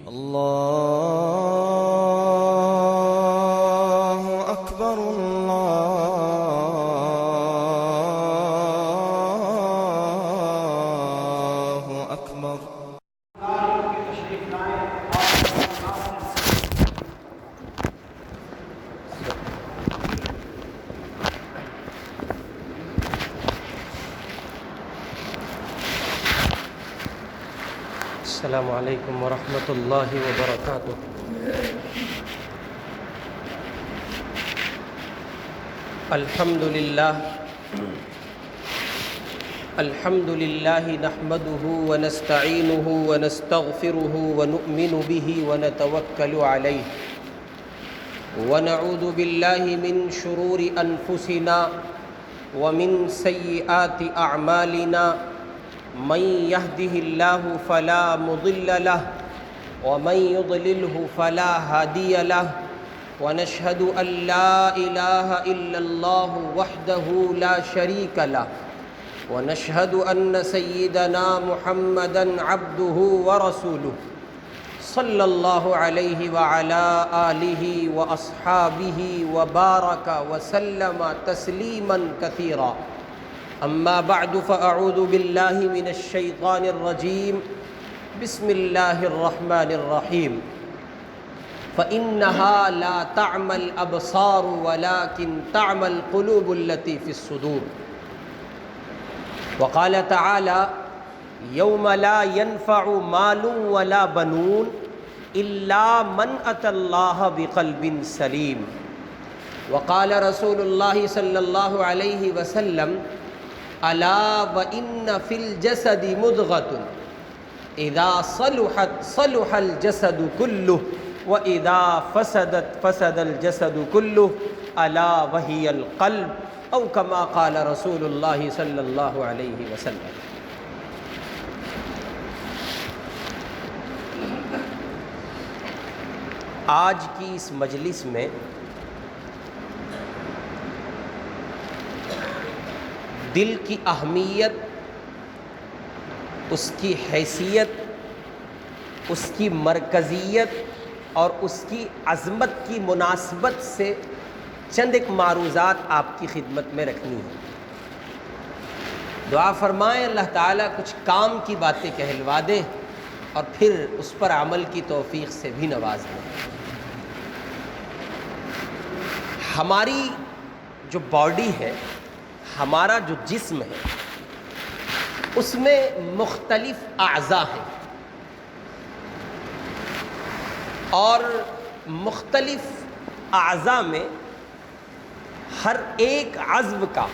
الله أكبر الله أكبر. السلام علیکم ورحمۃ اللہ وبرکاتہ۔ الحمد للہ نحمده ونستعینه ونستغفره ونؤمن به ونتوکل علیہ ونعوذ باللہ من شرور انفسنا ومن سیئات اعمالنا من يهده الله فلا مضل له ومن يضلله فلا هادي له ونشهد أن لا إله إلا الله وحده لا شريك له ونشهد أن سيدنا محمدا عبده ورسوله صلى الله عليه وعلى آله وأصحابه وبارك وسلم تسليما كثيرا. اما بعد فاعوذ باللہ من الشیطان الرجیم بسم اللہ الرحمن الرحیم فإنها لا تعمى الأبصار ولكن تعمى القلوب التي في الصدور. وقال تعالى يوم لا ينفع مال ولا بنون إلا من أتى الله بقلب سليم. وقال رسول الله صلى الله عليه وسلم الا وان فی الجسد مضغۃ اذا صلحت صلح الجسد کلہ واذا فسدت فسد الجسد کلہ الا وہی القلب او کما قال رسول اللہ صلی اللہ علیہ وسلم. آج کی اس مجلس میں دل کی اہمیت، اس کی حیثیت، اس کی مرکزیت اور اس کی عظمت کی مناسبت سے چند ایک معروضات آپ کی خدمت میں رکھنی ہیں. دعا فرمائیں اللہ تعالیٰ کچھ کام کی باتیں کہلوا دیں اور پھر اس پر عمل کی توفیق سے بھی نواز دیں. ہماری جو باڈی ہے، ہمارا جو جسم ہے، اس میں مختلف اعضاء ہیں اور مختلف اعضاء میں ہر ایک عضو کا،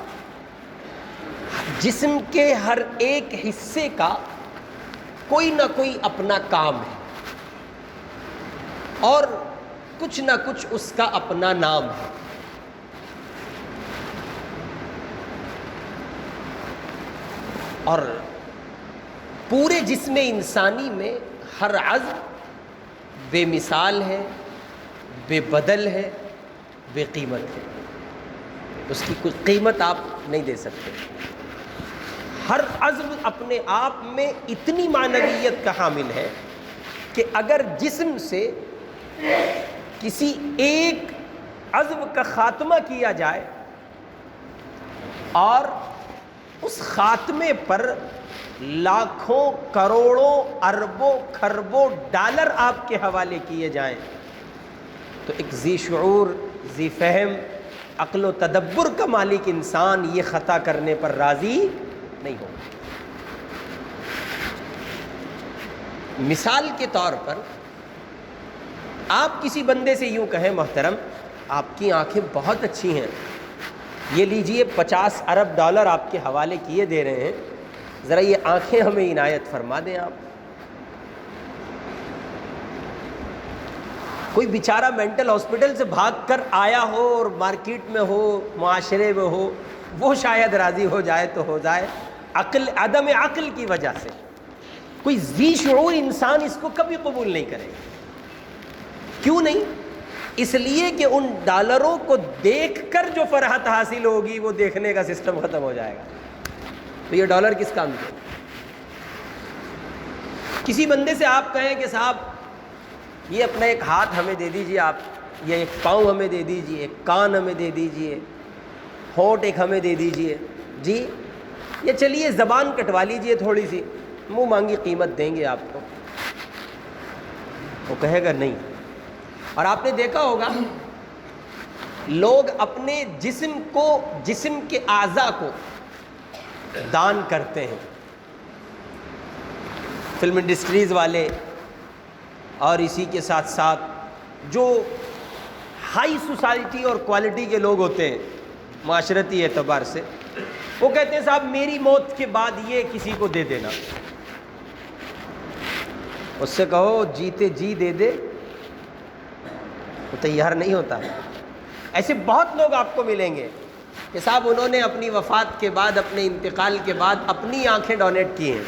جسم کے ہر ایک حصے کا کوئی نہ کوئی اپنا کام ہے اور کچھ نہ کچھ اس کا اپنا نام ہے. اور پورے جسم انسانی میں ہر عضو بے مثال ہے، بے بدل ہے، بے قیمت ہے. اس کی کوئی قیمت آپ نہیں دے سکتے. ہر عضو اپنے آپ میں اتنی معنویت کا حامل ہے کہ اگر جسم سے کسی ایک عضو کا خاتمہ کیا جائے اور اس خاتمے پر لاکھوں کروڑوں اربوں کھربوں ڈالر آپ کے حوالے کیے جائیں تو ایک ذی شعور، ذی فہم، عقل و تدبر کا مالک انسان یہ خطا کرنے پر راضی نہیں ہوگا. مثال کے طور پر آپ کسی بندے سے یوں کہیں محترم آپ کی آنکھیں بہت اچھی ہیں، یہ لیجئے 50 ارب ڈالر آپ کے حوالے کیے دے رہے ہیں، ذرا یہ آنکھیں ہمیں عنایت فرما دیں. آپ کوئی بیچارہ مینٹل ہاسپٹل سے بھاگ کر آیا ہو اور مارکیٹ میں ہو، معاشرے میں ہو، وہ شاید راضی ہو جائے تو ہو جائے. عدم عقل کی وجہ سے کوئی ذی شعور انسان اس کو کبھی قبول نہیں کرے گا. کیوں نہیں؟ اس لیے کہ ان ڈالروں کو دیکھ کر جو فرحت حاصل ہوگی وہ دیکھنے کا سسٹم ختم ہو جائے گا. تو یہ ڈالر کس کام کے؟ کسی بندے سے آپ کہیں کہ صاحب یہ اپنا ایک ہاتھ ہمیں دے دیجئے آپ، یہ ایک پاؤں ہمیں دے دیجئے، ایک کان ہمیں دے دیجئے، ہونٹ ایک ہمیں دے دیجئے، جی یہ چلیے زبان کٹوا لیجئے تھوڑی سی، منہ مانگی قیمت دیں گے آپ کو. وہ کہے گا نہیں. اور آپ نے دیکھا ہوگا لوگ اپنے جسم کے اعضاء کو دان کرتے ہیں، فلم انڈسٹریز والے اور اسی کے ساتھ ساتھ جو ہائی سوسائٹی اور کوالٹی کے لوگ ہوتے ہیں معاشرتی اعتبار سے، وہ کہتے ہیں صاحب میری موت کے بعد یہ کسی کو دے دینا. اس سے کہو جیتے جی دے دے، وہ تیار نہیں ہوتا. ایسے بہت لوگ آپ کو ملیں گے کہ صاحب انہوں نے اپنی وفات کے بعد، اپنے انتقال کے بعد اپنی آنکھیں ڈونیٹ کی ہیں،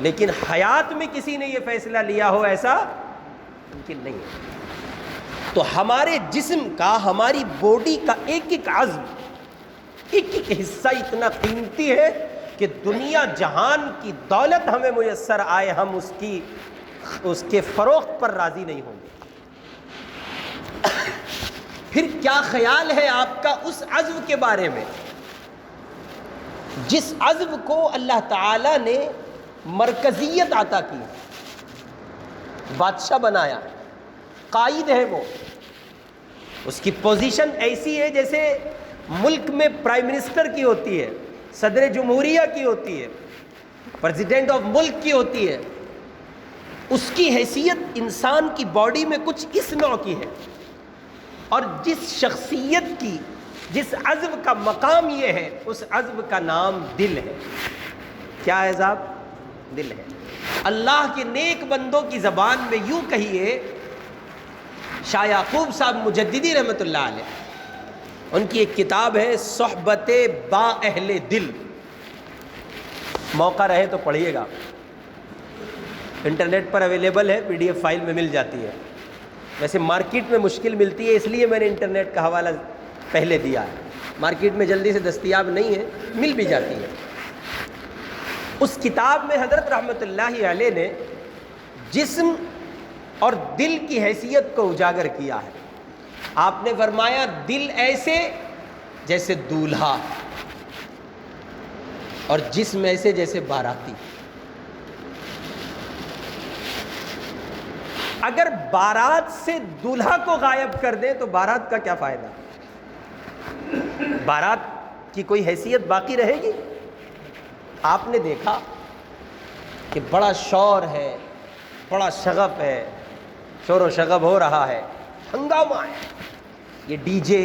لیکن حیات میں کسی نے یہ فیصلہ لیا ہو ایسا ممکن نہیں ہے. تو ہمارے جسم کا، ہماری باڈی کا ایک ایک عضو، ایک ایک حصہ اتنا قیمتی ہے کہ دنیا جہان کی دولت ہمیں میسر آئے ہم اس کے فروخت پر راضی نہیں ہوں گے. پھر کیا خیال ہے آپ کا اس عضو کے بارے میں جس عضو کو اللہ تعالی نے مرکزیت عطا کی، بادشاہ بنایا، قائد ہے وہ، اس کی پوزیشن ایسی ہے جیسے ملک میں پرائم منسٹر کی ہوتی ہے، صدر جمہوریہ کی ہوتی ہے، پریزیڈنٹ آف ملک کی ہوتی ہے. اس کی حیثیت انسان کی باڈی میں کچھ اس نوع کی ہے. اور جس شخصیت کی، جس عضو کا مقام یہ ہے، اس عضو کا نام دل ہے. کیا ہے صاحب؟ دل ہے. اللہ کے نیک بندوں کی زبان میں یوں کہیے، شاہ یعقوب صاحب مجددی رحمۃ اللہ علیہ، ان کی ایک کتاب ہے صحبت با اہل دل، موقع رہے تو پڑھیے گا، انٹرنیٹ پر اویلیبل ہے، PDF فائل میں مل جاتی ہے. ویسے مارکیٹ میں مشکل ملتی ہے، اس لیے میں نے انٹرنیٹ کا حوالہ پہلے دیا ہے. مارکیٹ میں جلدی سے دستیاب نہیں ہے، مل بھی جاتی ہے. اس کتاب میں حضرت رحمۃ اللہ علیہ نے جسم اور دل کی حیثیت کو اجاگر کیا ہے. آپ نے فرمایا دل ایسے جیسے دولہا، اور جسم ایسے جیسے باراتی. اگر بارات سے دولہا کو غائب کر دیں تو بارات کا کیا فائدہ؟ بارات کی کوئی حیثیت باقی رہے گی؟ آپ نے دیکھا کہ بڑا شور ہے، بڑا شغب ہے، شور و شغب ہو رہا ہے، ہنگامہ ہے، یہ ڈی جے،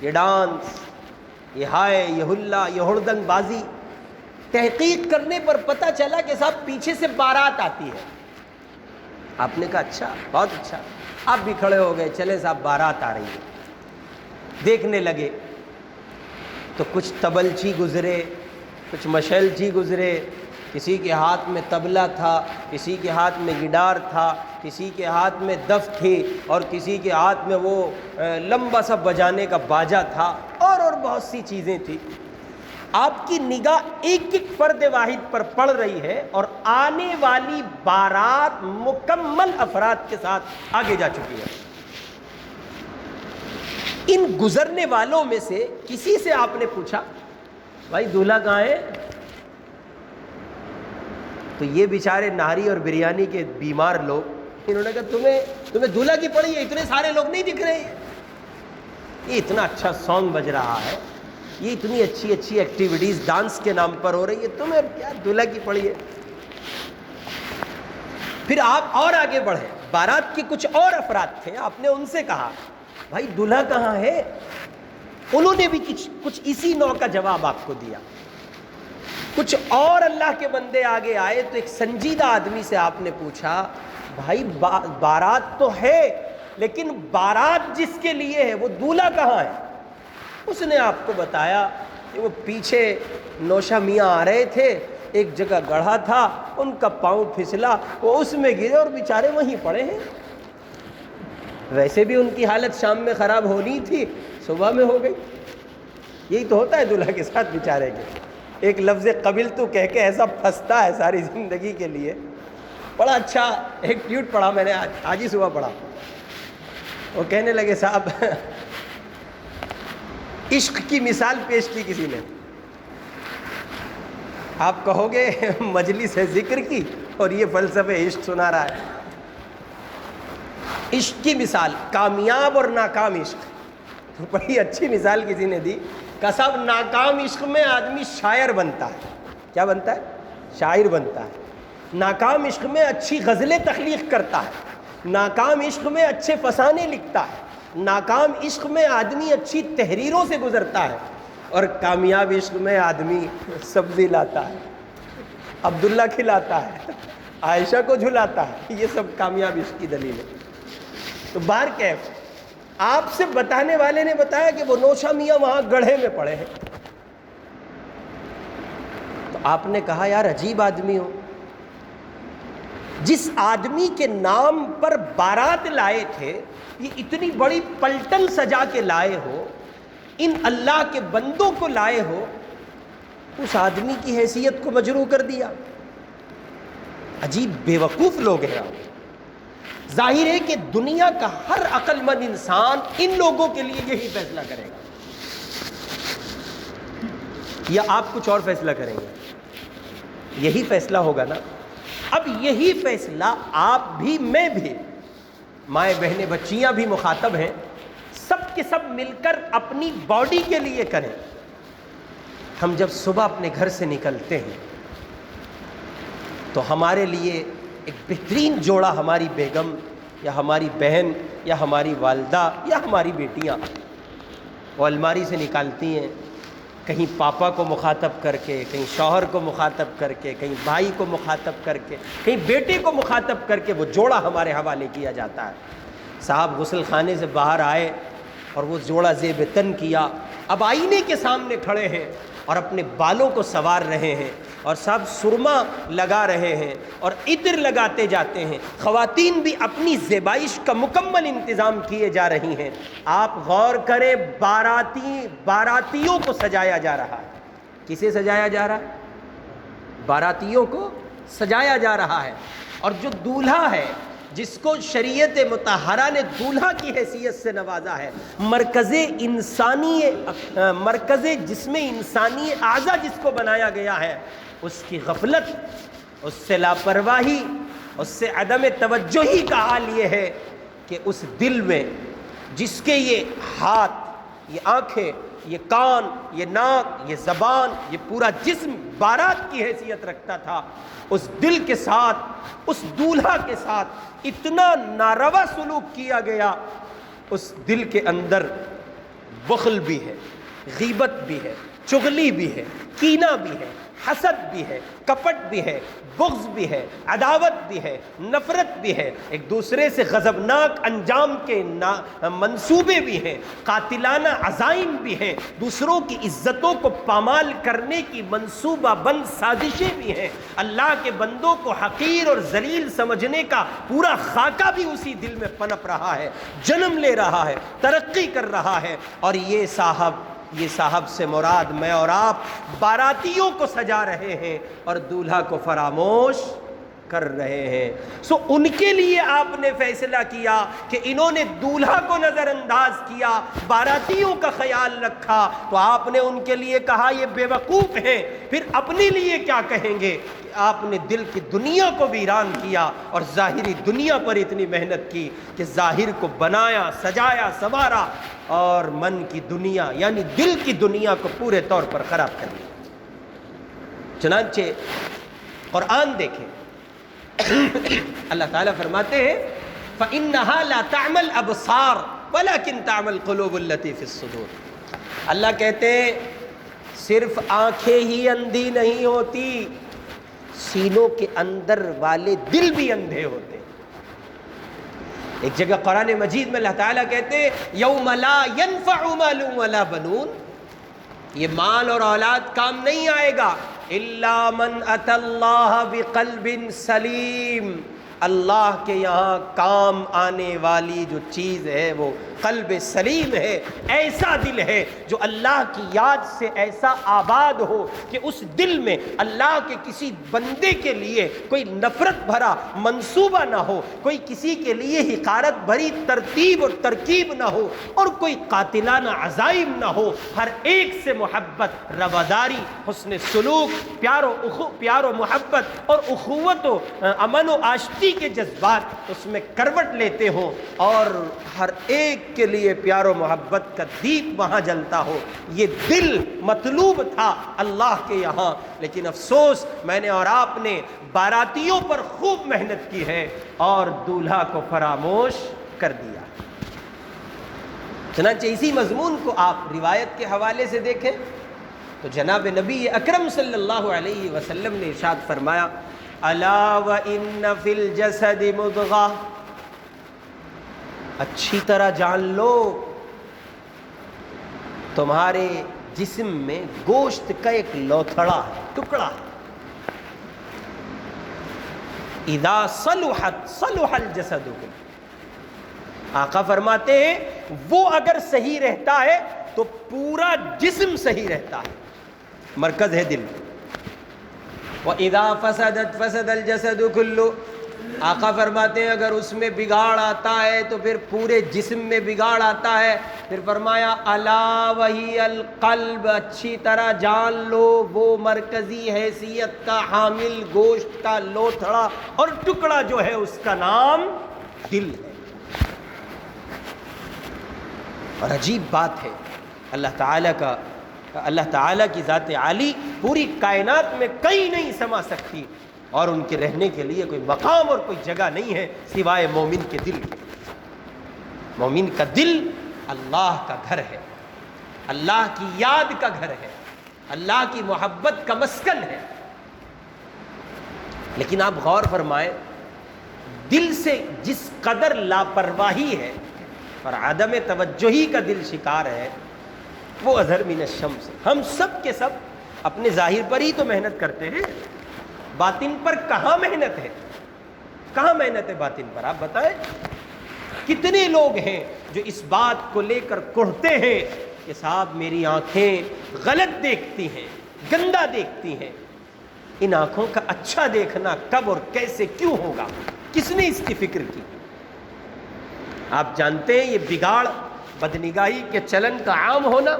یہ ڈانس، یہ ہائے، یہ ہلا، یہ ہڑدنگ بازی. تحقیق کرنے پر پتہ چلا کہ صاحب پیچھے سے بارات آتی ہے. آپ نے کہا اچھا، بہت اچھا. آپ بھی کھڑے ہو گئے، چلے صاحب بارات آ رہی ہے. دیکھنے لگے تو کچھ تبلچی گزرے، کچھ مشلچی گزرے، کسی کے ہاتھ میں طبلہ تھا، کسی کے ہاتھ میں گٹار تھا، کسی کے ہاتھ میں دف تھی، اور کسی کے ہاتھ میں وہ لمبا سا بجانے کا باجا تھا، اور بہت سی چیزیں تھیں. آپ کی نگاہ ایک ایک فرد واحد پر پڑ رہی ہے، اور آنے والی بارات مکمل افراد کے ساتھ آگے جا چکی ہے. ان گزرنے والوں میں سے کسی سے آپ نے پوچھا بھائی دولہا کہاں ہے؟ تو یہ بیچارے نہاری اور بریانی کے بیمار لوگ، انہوں نے کہا تمہیں دولہا کی پڑی ہے، اتنے سارے لوگ نہیں دکھ رہے ہیں، یہ اتنا اچھا سانگ بج رہا ہے، یہ اتنی اچھی اچھی ایکٹیویٹیز ڈانس کے نام پر ہو رہی ہے، تمہیں کیا دولہا کی پڑی ہے؟ پھر آپ اور آگے بڑھے، بارات کے کچھ اور افراد تھے، آپ نے ان سے کہا بھائی دولہا کہاں ہے؟ انہوں نے بھی کچھ اسی نوع کا جواب آپ کو دیا. کچھ اور اللہ کے بندے آگے آئے تو ایک سنجیدہ آدمی سے آپ نے پوچھا بھائی بارات تو ہے، لیکن بارات جس کے لیے ہے وہ دولہا کہاں ہے؟ اس نے آپ کو بتایا کہ وہ پیچھے نوشہ میاں آ رہے تھے، ایک جگہ گڑھا تھا، ان کا پاؤں پھسلا، وہ اس میں گرے اور بیچارے وہیں پڑے ہیں. ویسے بھی ان کی حالت شام میں خراب ہونی تھی، صبح میں ہو گئی. یہی تو ہوتا ہے دولہا کے ساتھ بیچارے کے. ایک لفظ قبل تو کہہ کے ایسا پھنستا ہے ساری زندگی کے لیے، بڑا اچھا ایک ٹویٹ پڑھا میں نے آج ہی صبح پڑھا. وہ کہنے لگے صاحب عشق کی مثال پیش کی کسی نے. آپ کہو گے مجلس ہے ذکر کی اور یہ فلسفے عشق سنا رہا ہے. عشق کی مثال کامیاب اور ناکام عشق. بڑی اچھی مثال کسی نے دی کہ صاحب ناکام عشق میں آدمی شاعر بنتا ہے. کیا بنتا ہے؟ شاعر بنتا ہے. ناکام عشق میں اچھی غزلیں تخلیق کرتا ہے. ناکام عشق میں اچھے فسانے لکھتا ہے. ناکام عشق میں آدمی اچھی تحریروں سے گزرتا ہے. اور کامیاب عشق میں آدمی سبزی لاتا ہے, عبداللہ کھلاتا ہے, عائشہ کو جھلاتا ہے. یہ سب کامیاب عشق کی دلیل ہے. تو بہر کیف آپ سے بتانے والے نے بتایا کہ وہ نوشا میاں وہاں گڑھے میں پڑے ہیں. تو آپ نے کہا یار عجیب آدمی ہو, جس آدمی کے نام پر بارات لائے تھے یہ اتنی بڑی پلٹن سجا کے لائے ہو, ان اللہ کے بندوں کو لائے ہو, اس آدمی کی حیثیت کو مجروح کر دیا. عجیب بیوقوف لوگ ہیں آپ. ظاہر ہے کہ دنیا کا ہر عقل مند انسان ان لوگوں کے لیے یہی فیصلہ کرے گا, یا آپ کچھ اور فیصلہ کریں گے؟ یہی فیصلہ ہوگا نا. اب یہی فیصلہ آپ بھی, میں بھی, مائیں بہنیں بچیاں بھی مخاطب ہیں, سب کے سب مل کر اپنی باڈی کے لیے کریں. ہم جب صبح اپنے گھر سے نکلتے ہیں تو ہمارے لیے ایک بہترین جوڑا ہماری بیگم یا ہماری بہن یا ہماری والدہ یا ہماری بیٹیاں وہ الماری سے نکالتی ہیں, کہیں پاپا کو مخاطب کر کے, کہیں شوہر کو مخاطب کر کے, کہیں بھائی کو مخاطب کر کے, کہیں بیٹے کو مخاطب کر کے وہ جوڑا ہمارے حوالے کیا جاتا ہے. صاحب غسل خانے سے باہر آئے اور وہ جوڑا زیب تن کیا, اب آئینے کے سامنے کھڑے ہیں اور اپنے بالوں کو سنوار رہے ہیں, اور صاحب سرما لگا رہے ہیں اور عطر لگاتے جاتے ہیں. خواتین بھی اپنی زیبائش کا مکمل انتظام کیے جا رہی ہیں. آپ غور کریں, باراتیوں کو سجایا جا رہا ہے. کسے سجایا جا رہا ہے؟ باراتیوں کو سجایا جا رہا ہے. اور جو دولہا ہے جس کو شریعت مطہرہ نے دولہا کی حیثیت سے نوازا ہے, مرکز جسم انسانی اعضا جس کو بنایا گیا ہے, اس کی غفلت, اس سے لاپرواہی, اس سے عدم توجہی کا حال یہ ہے کہ اس دل میں جس کے یہ ہاتھ, یہ آنکھیں, یہ کان, یہ ناک, یہ زبان, یہ پورا جسم بارات کی حیثیت رکھتا تھا, اس دل کے ساتھ, اس دولہا کے ساتھ اتنا ناروا سلوک کیا گیا. اس دل کے اندر بخل بھی ہے, غیبت بھی ہے, چغلی بھی ہے, کینہ بھی ہے, حسد بھی ہے, کپٹ بھی ہے, بغض بھی ہے, عداوت بھی ہے, نفرت بھی ہے, ایک دوسرے سے غضبناک انجام کے منصوبے بھی ہیں, قاتلانہ عزائم بھی ہیں, دوسروں کی عزتوں کو پامال کرنے کی منصوبہ بند سازشیں بھی ہیں. اللہ کے بندوں کو حقیر اور ذلیل سمجھنے کا پورا خاکہ بھی اسی دل میں پنپ رہا ہے, جنم لے رہا ہے, ترقی کر رہا ہے. اور یہ صاحب سے مراد میں اور آپ باراتیوں کو سجا رہے ہیں اور دولہا کو فراموش کر رہے ہیں. سو ان کے لیے آپ نے فیصلہ کیا کہ انہوں نے دولہا کو نظر انداز کیا, باراتیوں کا خیال رکھا, تو آپ نے ان کے لیے کہا یہ بے وقوف ہیں. پھر اپنے لیے کیا کہیں گے کہ آپ نے دل کی دنیا کو ویران کیا اور ظاہری دنیا پر اتنی محنت کی کہ ظاہر کو بنایا, سجایا, سنوارا, اور من کی دنیا یعنی دل کی دنیا کو پورے طور پر خراب کر دیا. چنانچہ قرآن دیکھیں, اللہ تعالیٰ فرماتے ہیں فَإِنَّهَا لَا تَعْمَى الْأَبْصَارُ وَلَكِنْ تَعْمَى الْقُلُوبُ الَّتِي فِي الصُّدُورِ. اللہ کہتے ہیں صرف آنکھیں ہی اندھی نہیں ہوتی, سینوں کے اندر والے دل بھی اندھے ہوتے ہیں. ایک جگہ قرآن مجید میں اللہ تعالیٰ کہتے ہیں یوم لا ينفع مال ولا بنون, یہ مال اور اولاد کام نہیں آئے گا, الا من اتى اللہ بقلب سلیم, اللہ کے یہاں کام آنے والی جو چیز ہے وہ قلب سلیم ہے، ایسا دل ہے جو اللہ کی یاد سے ایسا آباد ہو کہ اس دل میں اللہ کے کسی بندے کے لیے کوئی نفرت بھرا منصوبہ نہ ہو، کوئی کسی کے لیے حقارت بھری ترتیب اور ترکیب نہ ہو، اور کوئی قاتلانہ عزائم نہ ہو، ہر ایک سے محبت، رواداری، حسن سلوک، پیار و محبت اور اخوت و امن و آشتی کے جذبات اس میں کروٹ لیتے ہوں، اور ہر ایک کے لیے پیار و محبت کا دیپ وہاں جلتا ہو۔ یہ دل مطلوب تھا اللہ کے یہاں، لیکن افسوس میں نے اور آپ نے باراتیوں پر خوب محنت کی ہے اور دولہا کو فراموش کر دیا۔ چنانچہ اسی مضمون کو آپ روایت کے حوالے سے دیکھیں تو جناب نبی اکرم صلی اللہ علیہ وسلم نے ارشاد فرمایا، الا وان فی الجسد مضغہ، اچھی طرح جان لو تمہارے جسم میں گوشت کا ایک لوتھڑا ہے، ٹکڑا ہے، اذا صلحت صلح الجسد کلہ، آقا فرماتے ہیں وہ اگر صحیح رہتا ہے تو پورا جسم صحیح رہتا ہے، مرکز ہے دل۔ وَإِذَا فَسَدَتْ فَسَدَ الْجَسَدُ كُلُّهُ، آقا فرماتے ہیں اگر اس میں بگاڑ آتا ہے تو پھر پورے جسم میں بگاڑ آتا ہے۔ پھر فرمایا الا وہی القلب، اچھی طرح جان لو وہ مرکزی حیثیت کا حامل گوشت کا لوتھڑا اور ٹکڑا جو ہے اس کا نام دل ہے۔ اور عجیب بات ہے، اللہ تعالیٰ کی ذات عالی پوری کائنات میں کہیں نہیں سما سکتی، اور ان کے رہنے کے لیے کوئی مقام اور کوئی جگہ نہیں ہے سوائے مومن کے دل کے۔ مومن کا دل اللہ کا گھر ہے، اللہ کی یاد کا گھر ہے، اللہ کی محبت کا مسکن ہے۔ لیکن آپ غور فرمائیں، دل سے جس قدر لاپرواہی ہے اور عدم توجہی کا دل شکار ہے، وہ اظہر من الشمس۔ ہم سب کے سب اپنے ظاہر پر ہی تو محنت کرتے ہیں، باطن پر کہاں محنت ہے؟ کہاں محنت ہے باطن پر؟ آپ بتائیں، کتنے لوگ ہیں جو اس بات کو لے کر کڑھتے ہیں کہ صاحب میری آنکھیں غلط دیکھتی ہیں، گندا دیکھتی ہیں۔ ان آنکھوں کا اچھا دیکھنا کب اور کیسے کیوں ہوگا؟ کس نے اس کی فکر کی؟ آپ جانتے ہیں یہ بگاڑ بدنگاہی کے چلن کا عام ہونا،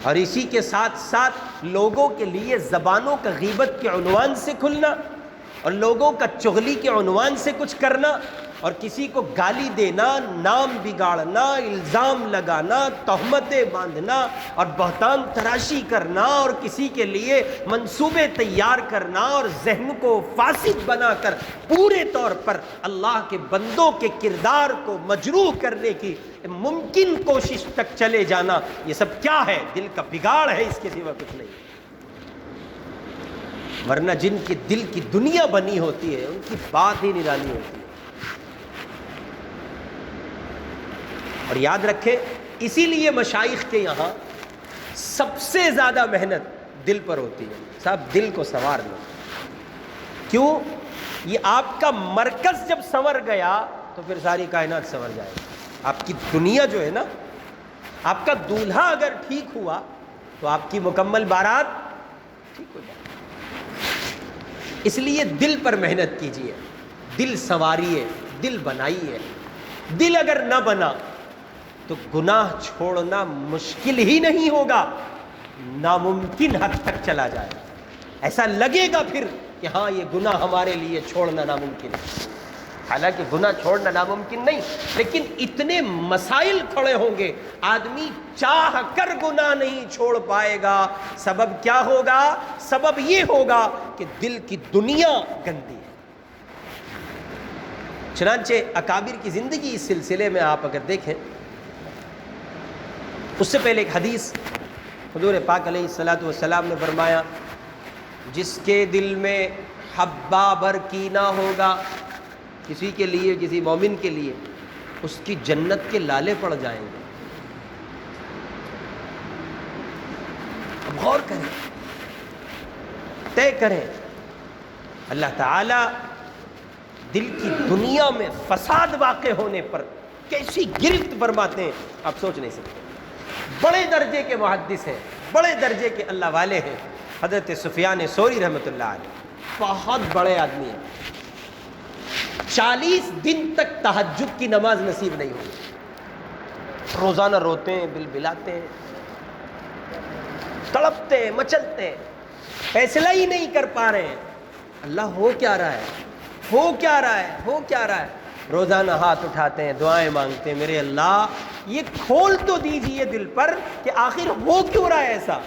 اور اسی کے ساتھ ساتھ لوگوں کے لیے زبانوں کا غیبت کے عنوان سے کھلنا، اور لوگوں کا چغلی کے عنوان سے کچھ کرنا، اور کسی کو گالی دینا، نام بگاڑنا، الزام لگانا، تہمتیں باندھنا اور بہتان تراشی کرنا، اور کسی کے لیے منصوبے تیار کرنا اور ذہن کو فاسد بنا کر پورے طور پر اللہ کے بندوں کے کردار کو مجروح کرنے کی ممکن کوشش تک چلے جانا، یہ سب کیا ہے؟ دل کا بگاڑ ہے، اس کے سوا کچھ نہیں۔ ورنہ جن کے دل کی دنیا بنی ہوتی ہے ان کی بات ہی نرالی ہوتی ہے۔ اور یاد رکھیں، اسی لیے مشائخ کے یہاں سب سے زیادہ محنت دل پر ہوتی ہے۔ صاحب دل کو سنوار لو، کیوں؟ یہ آپ کا مرکز جب سنور گیا تو پھر ساری کائنات سنور جائے گی۔ آپ کی دنیا جو ہے نا، آپ کا دولہا اگر ٹھیک ہوا تو آپ کی مکمل بارات ٹھیک ہو جائے۔ اس لیے دل پر محنت کیجیے، دل سنواریے، دل بنائیے۔ دل اگر نہ بنا تو گناہ چھوڑنا مشکل ہی نہیں ہوگا، ناممکن حد تک چلا جائے گا۔ ایسا لگے گا پھر کہ ہاں یہ گناہ ہمارے لیے چھوڑنا ناممکن ہے، حالانکہ گناہ چھوڑنا ناممکن نہیں، لیکن اتنے مسائل کھڑے ہوں گے، آدمی چاہ کر گناہ نہیں چھوڑ پائے گا۔ سبب کیا ہوگا؟ سبب یہ ہوگا کہ دل کی دنیا گندی ہے۔ چنانچہ اکابر کی زندگی اس سلسلے میں آپ اگر دیکھیں، اس سے پہلے ایک حدیث حضور پاک علیہ الصلوۃ والسلام نے فرمایا، جس کے دل میں حبہ بھر کینہ ہوگا کسی کے لیے، کسی مومن کے لیے، اس کی جنت کے لالے پڑ جائیں گے۔ اب غور کریں، طے کریں، اللہ تعالیٰ دل کی دنیا میں فساد واقع ہونے پر کیسی گرفت فرماتے ہیں آپ سوچ نہیں سکتے۔ بڑے درجے کے محدث ہیں، بڑے درجے کے اللہ والے ہیں، حضرت سفیان ثوری رحمۃ اللہ علیہ، بہت بڑے آدمی ہیں، 40 دن تک تہجد کی نماز نصیب نہیں ہوئی، روزانہ روتے ہیں، بلبلاتے ہیں، تڑپتے ہیں، مچلتے ہیں، فیصلہ ہی نہیں کر پا رہے ہیں اللہ ہو کیا رہا ہے، ہو کیا رہا ہے، ہو کیا رہا ہے۔ روزانہ ہاتھ اٹھاتے ہیں، دعائیں مانگتے ہیں، میرے اللہ یہ کھول تو دیجئے دل پر کہ آخر ہو کیوں رہا ہے ایسا۔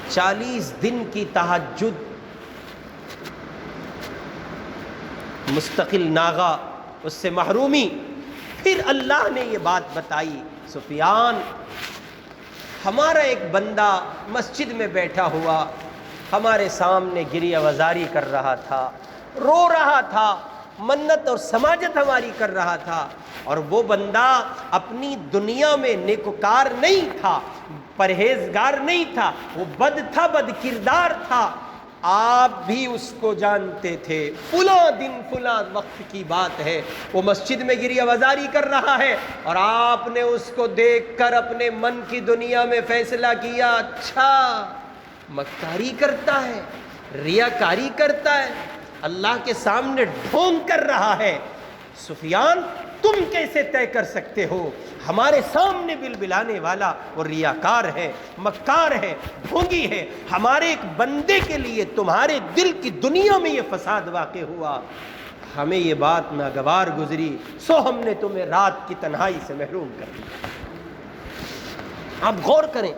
40 دن کی تہجد، مستقل ناغہ، اس سے محرومی۔ پھر اللہ نے یہ بات بتائی، سفیان ہمارا ایک بندہ مسجد میں بیٹھا ہوا ہمارے سامنے گریہ وزاری کر رہا تھا، رو رہا تھا، منت اور سماجت ہماری کر رہا تھا، اور وہ بندہ اپنی دنیا میں نیکوکار نہیں تھا، پرہیزگار نہیں تھا، وہ بد تھا، بد کردار تھا، آپ بھی اس کو جانتے تھے، فلاں دن فلاں وقت کی بات ہے، وہ مسجد میں گریہ وزاری کر رہا ہے، اور آپ نے اس کو دیکھ کر اپنے من کی دنیا میں فیصلہ کیا، اچھا مکاری کرتا ہے، ریاکاری کرتا ہے، اللہ کے سامنے ڈھونگ کر رہا ہے۔ سفیان تم کیسے طے کر سکتے ہو ہمارے سامنے بلبلانے والا وہ ریاکار ہے، مکار ہے، ڈھونگی ہے، ہمارے ایک بندے کے لیے تمہارے دل کی دنیا میں یہ فساد واقع ہوا، ہمیں یہ بات ناگوار گزری، سو ہم نے تمہیں رات کی تنہائی سے محروم کر دیا۔ آپ غور کریں،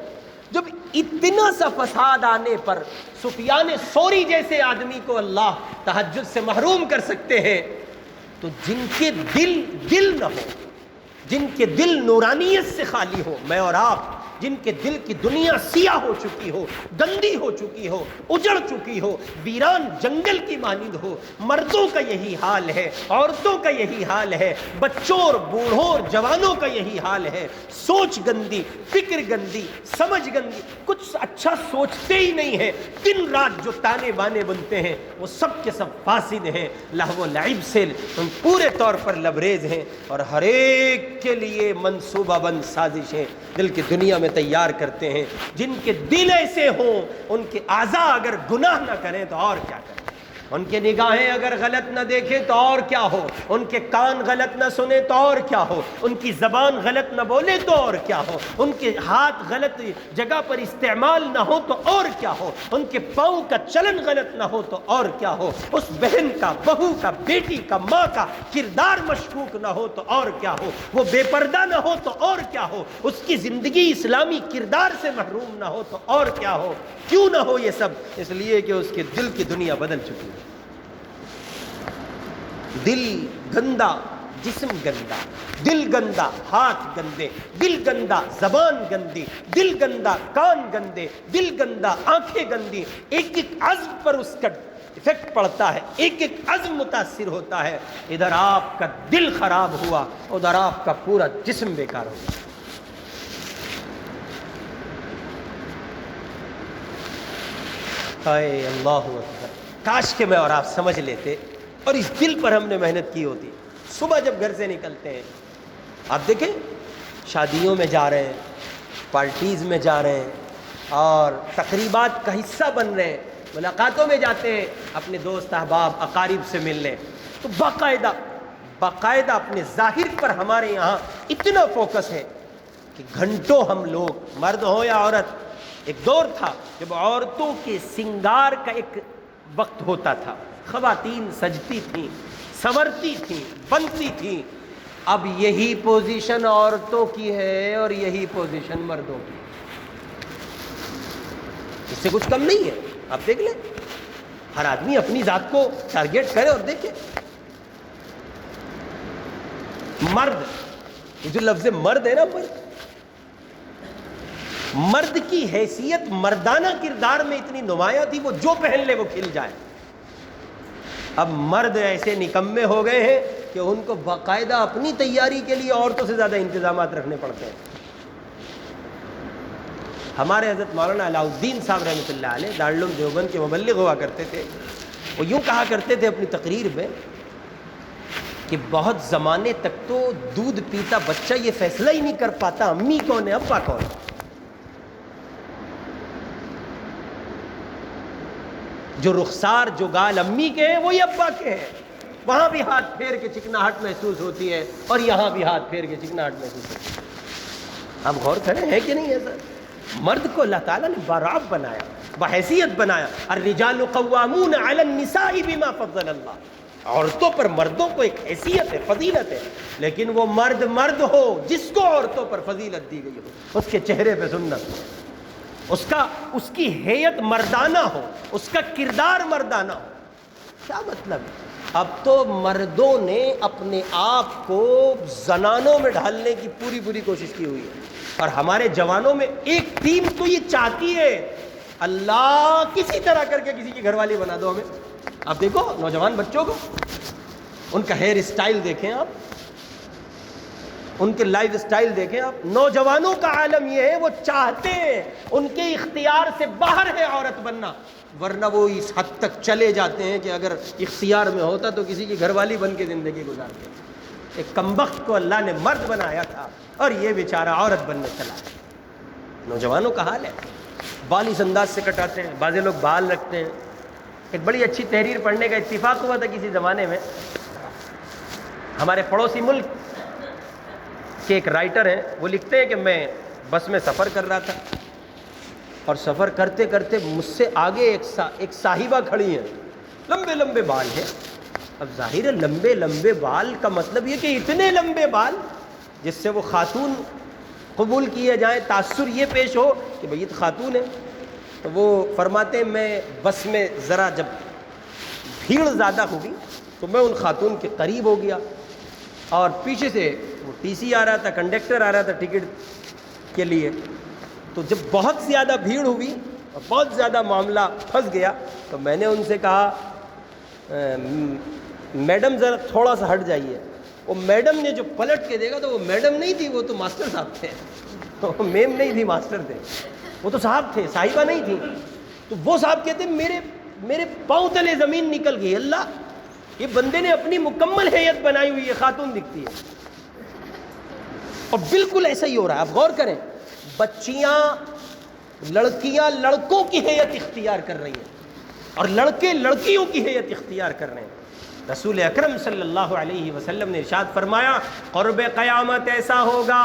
جب اتنا سا فساد آنے پر سفیان ثوری جیسے آدمی کو اللہ تہجد سے محروم کر سکتے ہیں، تو جن کے دل نہ ہو، جن کے دل نورانیت سے خالی ہو، میں اور آپ جن کے دل کی دنیا سیاہ ہو چکی ہو، گندی ہو چکی ہو، اجڑ چکی ہو، ویران جنگل کی مانند ہو، مردوں کا یہی حال ہے، عورتوں کا یہی حال ہے، بچوں اور بوڑھوں اور جوانوں کا یہی حال ہے، سوچ گندی، فکر گندی، سمجھ گندی، کچھ اچھا سوچتے ہی نہیں ہیں، دن رات جو تانے بانے بنتے ہیں وہ سب کے سب فاسد ہیں، لہو و لعب سے ہم پورے طور پر لبریز ہیں، اور ہر ایک کے لیے منصوبہ بند سازشیں دل کی دنیا میں تیار کرتے ہیں۔ جن کے دل ایسے ہوں، ان کے اعضاء اگر گناہ نہ کریں تو اور کیا کریں، ان کے نگاہیں اگر غلط نہ دیکھیں تو اور کیا ہو، ان کے کان غلط نہ سنیں تو اور کیا ہو، ان کی زبان غلط نہ بولے تو اور کیا ہو، ان کے ہاتھ غلط جگہ پر استعمال نہ ہو تو اور کیا ہو، ان کے پاؤں کا چلن غلط نہ ہو تو اور کیا ہو، اس بہن کا، بہو کا، بیٹی کا، ماں کا کردار مشکوک نہ ہو تو اور کیا ہو، وہ بے پردہ نہ ہو تو اور کیا ہو، اس کی زندگی اسلامی کردار سے محروم نہ ہو تو اور کیا ہو۔ کیوں نہ ہو یہ سب؟ اس لیے کہ اس کے دل کی دنیا بدل چکی ہے۔ دل گندا، جسم گندا، دل گندا، ہاتھ گندے، دل گندا، زبان گندی، دل گندا، کان گندے، دل گندا، آنکھیں گندی، ایک ایک عزم پر اس کا افیکٹ پڑتا ہے، ایک ایک عزم متاثر ہوتا ہے۔ ادھر آپ کا دل خراب ہوا، ادھر آپ کا پورا جسم بیکار ہو گیا۔ اے اللہ اکبر، کاش کہ میں اور آپ سمجھ لیتے اور اس دل پر ہم نے محنت کی ہوتی۔ صبح جب گھر سے نکلتے ہیں، آپ دیکھیں شادیوں میں جا رہے ہیں، پارٹیز میں جا رہے ہیں، اور تقریبات کا حصہ بن رہے ہیں، ملاقاتوں میں جاتے ہیں اپنے دوست احباب اقارب سے ملنے، تو باقاعدہ اپنے ظاہر پر ہمارے یہاں اتنا فوکس ہے کہ گھنٹوں ہم لوگ، مرد ہو یا عورت، ایک دور تھا جب عورتوں کے سنگار کا ایک وقت ہوتا تھا، خواتین سجتی تھیں، سنورتی تھیں، بنتی تھیں۔ اب یہی پوزیشن عورتوں کی ہے اور یہی پوزیشن مردوں کی، اس سے کچھ کم نہیں ہے۔ آپ دیکھ لیں، ہر آدمی اپنی ذات کو ٹارگیٹ کرے اور دیکھے۔ مرد، یہ جو لفظ مرد ہے نا، مرد کی حیثیت مردانہ کردار میں اتنی نمایاں تھی، وہ جو پہن لے وہ کھل جائے۔ اب مرد ایسے نکمے ہو گئے ہیں کہ ان کو باقاعدہ اپنی تیاری کے لیے عورتوں سے زیادہ انتظامات رکھنے پڑتے ہیں۔ ہمارے حضرت مولانا علاء الدین صاحب رحمۃ اللہ علیہ دارالعلوم دیوبند کے مبلغ ہوا کرتے تھے، وہ یوں کہا کرتے تھے اپنی تقریر میں کہ بہت زمانے تک تو دودھ پیتا بچہ یہ فیصلہ ہی نہیں کر پاتا امی کون ہے ابا کون ہے. جو رخسار جو گال امی کے ہیں وہی ابا کے ہیں. وہاں بھی ہاتھ پھیر کے چکناہٹ محسوس ہوتی ہے اور یہاں بھی ہاتھ پھیر کے چکناہٹ محسوس ہوتی ہے. آپ غور کریں ہے کہ نہیں ایسا؟ مرد کو اللہ تعالیٰ نے برابر بنایا, بحیثیت بنایا. الرجال قوامون علی النساء بما فضل اللہ. عورتوں پر مردوں کو ایک حیثیت ہے, فضیلت ہے, لیکن وہ مرد ہو جس کو عورتوں پر فضیلت دی گئی ہو, اس کے چہرے پہ سنت ہو, اس کی حیت مردانہ ہو, اس کا کردار مردانہ ہو. کیا مطلب ہے؟ اب تو مردوں نے اپنے آپ کو زنانوں میں ڈھالنے کی پوری کوشش کی ہوئی ہے, اور ہمارے جوانوں میں ایک ٹیم تو یہ چاہتی ہے اللہ کسی طرح کر کے کسی کی گھر والی بنا دو ہمیں. آپ دیکھو نوجوان بچوں کو, ان کا ہیئر اسٹائل دیکھیں آپ, ان کے لائف اسٹائل دیکھیں آپ. نوجوانوں کا عالم یہ ہے وہ چاہتے ہیں, ان کے اختیار سے باہر ہے عورت بننا, ورنہ وہ اس حد تک چلے جاتے ہیں کہ اگر اختیار میں ہوتا تو کسی کی گھر والی بن کے زندگی گزارتے. ایک کمبخت کو اللہ نے مرد بنایا تھا اور یہ بیچارہ عورت بننے چلا. نوجوانوں کا حال ہے, بال اس انداز سے کٹاتے ہیں, بعض لوگ بال رکھتے ہیں. ایک بڑی اچھی تحریر پڑھنے کا اتفاق ہوا تھا کسی زمانے میں. ہمارے پڑوسی ملک کے ایک رائٹر ہیں, وہ لکھتے ہیں کہ میں بس میں سفر کر رہا تھا اور سفر کرتے کرتے مجھ سے آگے ایک صاحبہ کھڑی ہیں, لمبے بال ہیں. اب ظاہر ہے لمبے بال کا مطلب یہ کہ اتنے لمبے بال جس سے وہ خاتون قبول کیے جائیں, تاثر یہ پیش ہو کہ بھئی یہ تو خاتون ہے. تو وہ فرماتے ہیں میں بس میں ذرا جب بھیڑ زیادہ ہوگی تو میں ان خاتون کے قریب ہو گیا, اور پیچھے سے وہ ٹی سی آ رہا تھا, کنڈکٹر آ رہا تھا ٹکٹ کے لیے. تو جب بہت زیادہ بھیڑ ہوئی اور بہت زیادہ معاملہ پھنس گیا تو میں نے ان سے کہا میڈم ذرا تھوڑا سا ہٹ جائیے. وہ میڈم نے جو پلٹ کے دیکھا تو وہ میڈم نہیں تھی, وہ تو ماسٹر صاحب تھے. میم نہیں تھی, ماسٹر تھے. وہ تو صاحب تھے, صاحبہ نہیں تھی. تو وہ صاحب کہتے میرے پاؤں تلے زمین نکل گئی. اللہ, یہ بندے نے اپنی مکمل حیت بنائی ہوئی ہے, خاتون دکھتی ہے. اور بالکل ایسا ہی ہو رہا ہے. آپ غور کریں, بچیاں لڑکیاں لڑکوں کی حیت اختیار کر رہی ہیں اور لڑکے لڑکیوں کی حیت اختیار کر رہے ہیں. رسول اکرم صلی اللہ علیہ وسلم نے ارشاد فرمایا قرب قیامت ایسا ہوگا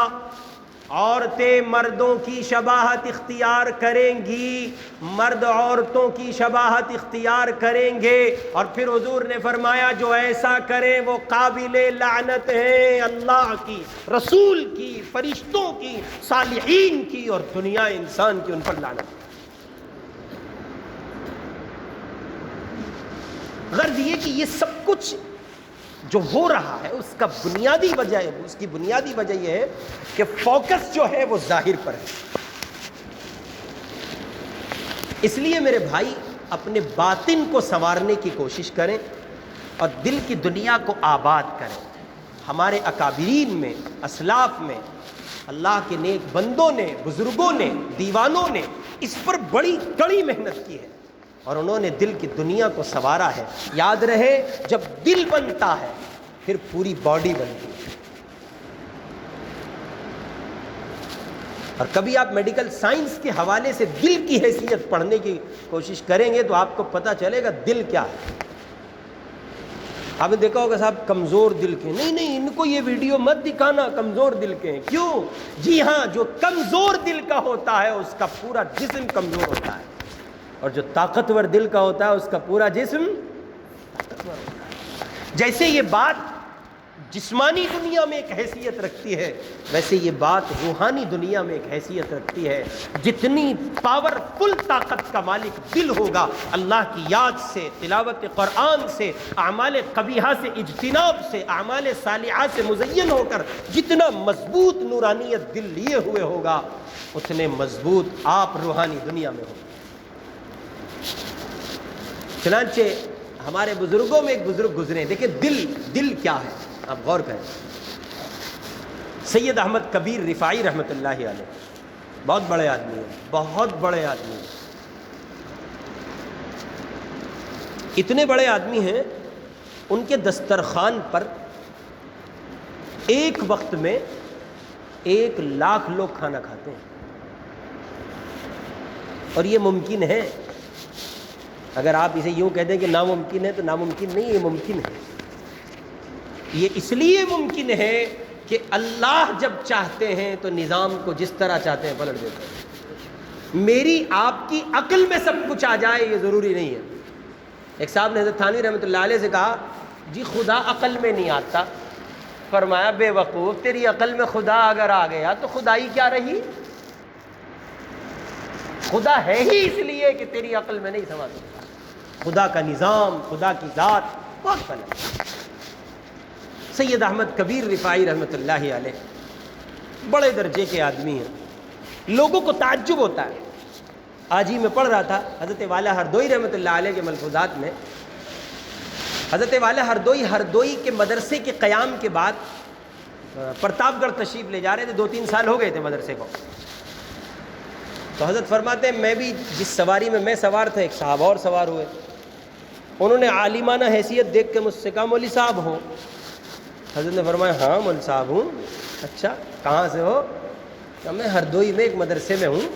عورتیں مردوں کی شباہت اختیار کریں گی, مرد عورتوں کی شباہت اختیار کریں گے. اور پھر حضور نے فرمایا جو ایسا کریں وہ قابل لعنت ہیں, اللہ کی, رسول کی, فرشتوں کی, صالحین کی اور دنیا انسان کی, ان پر لعنت. غرض یہ کہ یہ سب کچھ جو ہو رہا ہے اس کا بنیادی وجہ ہے, اس کی بنیادی وجہ یہ ہے کہ فوکس جو ہے وہ ظاہر پر ہے. اس لیے میرے بھائی اپنے باطن کو سنوارنے کی کوشش کریں اور دل کی دنیا کو آباد کریں. ہمارے اکابرین میں, اسلاف میں, اللہ کے نیک بندوں نے, بزرگوں نے, دیوانوں نے اس پر بڑی کڑی محنت کی ہے اور انہوں نے دل کی دنیا کو سنوارا ہے. یاد رہے جب دل بنتا ہے پھر پوری باڈی بنتی ہے. اور کبھی آپ میڈیکل سائنس کے حوالے سے دل کی حیثیت پڑھنے کی کوشش کریں گے تو آپ کو پتہ چلے گا دل کیا ہے. آپ نے دیکھا ہوگا صاحب کمزور دل کے, نہیں ان کو یہ ویڈیو مت دکھانا, کمزور دل کے ہیں. کیوں؟ جی ہاں, جو کمزور دل کا ہوتا ہے اس کا پورا جسم کمزور ہوتا ہے, اور جو طاقتور دل کا ہوتا ہے اس کا پورا جسم طاقتور ہوتا ہے. جیسے یہ بات جسمانی دنیا میں ایک حیثیت رکھتی ہے ویسے یہ بات روحانی دنیا میں ایک حیثیت رکھتی ہے. جتنی پاورفل طاقت کا مالک دل ہوگا, اللہ کی یاد سے, تلاوت قرآن سے, اعمال قبیحہ سے اجتناب سے, اعمال صالحہ سے مزین ہو کر جتنا مضبوط نورانیت دل لیے ہوئے ہوگا اتنے مضبوط آپ روحانی دنیا میں ہوگا. چنانچہ ہمارے بزرگوں میں ایک بزرگ گزرے, دیکھیں دل کیا ہے, آپ غور کریں. سید احمد کبیر رفاعی رحمۃ اللہ علیہ بہت بڑے آدمی ہیں, بہت بڑے آدمی ہیں. اتنے بڑے آدمی ہیں، ان کے دسترخوان پر ایک وقت میں 1,00,000 لوگ کھانا کھاتے ہیں، اور یہ ممکن ہے۔ اگر آپ اسے یوں کہہ دیں کہ ناممکن ہے تو ناممکن نہیں، یہ ممکن ہے۔ یہ اس لیے ممکن ہے کہ اللہ جب چاہتے ہیں تو نظام کو جس طرح چاہتے ہیں پلٹ دیتے ہیں۔ میری آپ کی عقل میں سب کچھ آ جائے یہ ضروری نہیں ہے۔ ایک صاحب نے حضرت تھانوی رحمۃ اللہ علیہ سے کہا، جی خدا عقل میں نہیں آتا۔ فرمایا بے وقوف، تیری عقل میں خدا اگر آ گیا تو خدائی کیا رہی؟ خدا ہے ہی اس لیے کہ تیری عقل میں نہیں سما سکتا۔ خدا کا نظام، خدا کی ذات بہت فرق ہے۔ سید احمد کبیر رفاعی رحمۃ اللہ علیہ بڑے درجے کے آدمی ہیں، لوگوں کو تعجب ہوتا ہے۔ آج ہی میں پڑھ رہا تھا حضرت والا ہردوئی رحمۃ اللہ علیہ کے ملفوظات میں، حضرت والا ہردوئی کے مدرسے کے قیام کے بعد پرتاپ گڑھ تشریف لے جا رہے تھے، 2-3 سال ہو گئے تھے مدرسے کو۔ تو حضرت فرماتے ہیں میں بھی جس سواری میں سوار تھا، ایک صاحب اور سوار ہوئے، انہوں نے عالمانہ حیثیت دیکھ کے مجھ سے کہا مولوی صاحب ہوں؟ حضرت نے فرمایا ہاں مولوی صاحب ہوں۔ اچھا کہاں سے ہو؟ کہ میں ہردوئی میں ایک مدرسے میں ہوں۔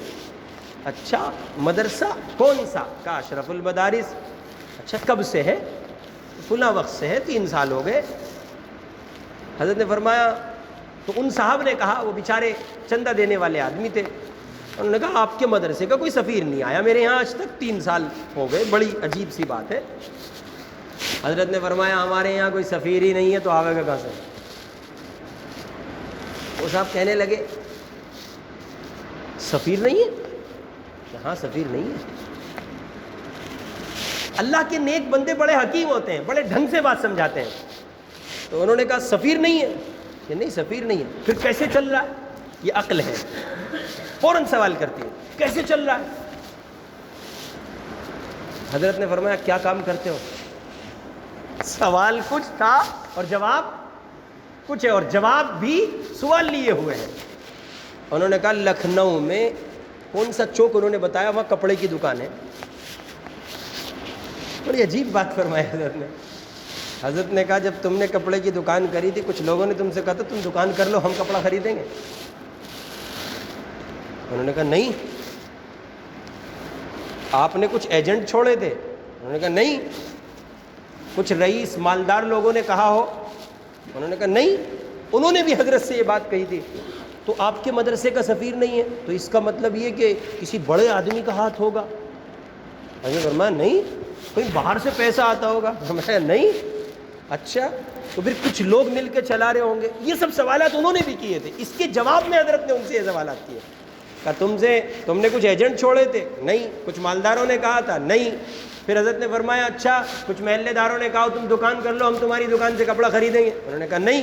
اچھا مدرسہ کون سا؟ کہا اشرف المدارس۔ اچھا کب سے ہے؟ فلاں وقت سے ہے، 3 سال ہو گئے۔ حضرت نے فرمایا، تو ان صاحب نے کہا، وہ بیچارے چندہ دینے والے آدمی تھے، انہوں نے کہا آپ کے مدرسے کا کوئی سفیر نہیں آیا میرے یہاں آج تک، 3 سال ہو گئے، بڑی عجیب سی بات ہے۔ حضرت نے فرمایا ہمارے یہاں کوئی سفیر ہی نہیں ہے تو آوے گا کہاں سے؟ وہ صاحب کہنے لگے سفیر نہیں ہے؟ کہ ہاں سفیر نہیں ہے۔ اللہ کے نیک بندے بڑے حکیم ہوتے ہیں، بڑے ڈھنگ سے بات سمجھاتے ہیں۔ تو انہوں نے کہا سفیر نہیں ہے؟ کہ نہیں سفیر نہیں ہے۔ پھر کیسے چل رہا ہے؟ یہ عقل ہے، فوراً سوال کرتی ہے کیسے چل رہا ہے؟ حضرت نے فرمایا کیا کام کرتے ہو؟ سوال کچھ تھا اور جواب کچھ ہے، اور جواب بھی سوال لیے ہوئے ہیں۔ انہوں نے کہا لکھنؤ میں کون سا چوک؟ انہوں نے بتایا وہاں کپڑے کی دکان ہے۔ بڑی عجیب بات فرمائی حضرت نے۔ حضرت نے کہا جب تم نے کپڑے کی دکان کری تھی کچھ لوگوں نے تم سے کہا تھا تم دکان کر لو ہم کپڑا خریدیں گے؟ انہوں نے کہا نہیں۔ آپ نے کچھ ایجنٹ چھوڑے تھے؟ انہوں نے کہا نہیں۔ کچھ رئیس مالدار لوگوں نے کہا ہو؟ انہوں نے کہا نہیں۔ انہوں نے بھی حضرت سے یہ بات کہی تھی۔ تو آپ کے مدرسے کا سفیر نہیں ہے تو اس کا مطلب یہ کہ کسی بڑے آدمی کا ہاتھ ہوگا؟ حضرت نے فرمایا نہیں۔ کوئی باہر سے پیسہ آتا ہوگا؟ فرمایا نہیں۔ اچھا تو پھر کچھ لوگ مل کے چلا رہے ہوں گے؟ یہ سب سوالات انہوں نے بھی کیے تھے۔ اس کے جواب میں حضرت نے ان سے یہ سوالات کیے، کہا تم نے کچھ ایجنٹ چھوڑے تھے؟ نہیں۔ کچھ مالداروں نے کہا تھا؟ نہیں۔ پھر حضرت نے فرمایا اچھا کچھ محلے داروں نے کہا تم دکان کر لو ہم تمہاری دکان سے کپڑا خریدیں گے؟ انہوں نے کہا نہیں۔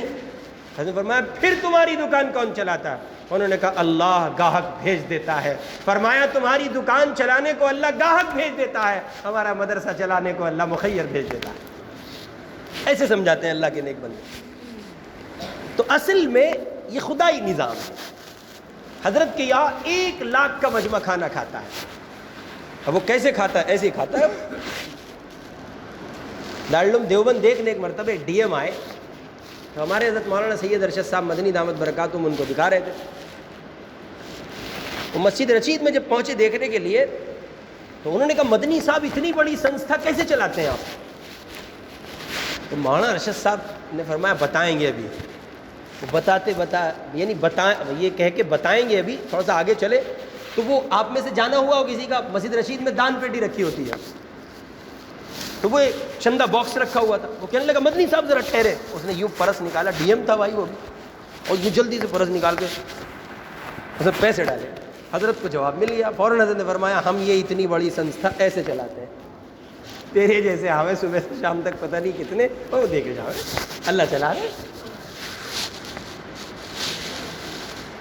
حضرت نے فرمایا پھر تمہاری دکان کون چلاتا ہے؟ انہوں نے کہا اللہ گاہک بھیج دیتا ہے۔ فرمایا تمہاری دکان چلانے کو اللہ گاہک بھیج دیتا ہے، ہمارا مدرسہ چلانے کو اللہ مخیر بھیج دیتا ہے۔ ایسے سمجھاتے ہیں اللہ کے نیک بندے۔ تو اصل میں یہ خدائی نظام ہے۔ حضرت کے یہاں 1,00,000 کا مجمع کھانا کھاتا ہے۔ اب وہ کیسے کھاتا ہے؟ ایسے ہی کھاتا ہے۔ دارالعلوم دیوبند دیکھنے ایک مرتبہ ایک ڈی ایم آئے تو ہمارے حضرت مولانا سید ارشد صاحب مدنی دامت برکاتہم ان کو دکھا رہے تھے۔ وہ مسجد رشید میں جب پہنچے دیکھنے کے لیے تو انہوں نے کہا مدنی صاحب اتنی بڑی سنستھا کیسے چلاتے ہیں آپ؟ تو مولانا ارشد صاحب نے فرمایا بتائیں گے ابھی۔ یہ کہہ کے بتائیں گے ابھی، تھوڑا سا آگے چلے تو وہ آپ میں سے جانا ہوا ہو کسی کا مسجد رشید میں دان پیٹی رکھی ہوتی ہے تو وہ ایک چندہ باکس رکھا ہوا تھا، وہ کہنے لگا مدنی صاحب ذرا ٹھہرے۔ اس نے یوں پرس نکالا، ڈی ایم تھا بھائی وہ بھی، اور یہ جلدی سے پرس نکال کے حضرت پیسے ڈالے۔ حضرت کو جواب مل گیا، فوراً حضرت نے فرمایا ہم یہ اتنی بڑی سنستھا ایسے چلاتے ہیں، تیرے جیسے ہمیں صبح سے شام تک پتہ نہیں کتنے وہ دیکھے جاؤ، اللہ چلا رہے۔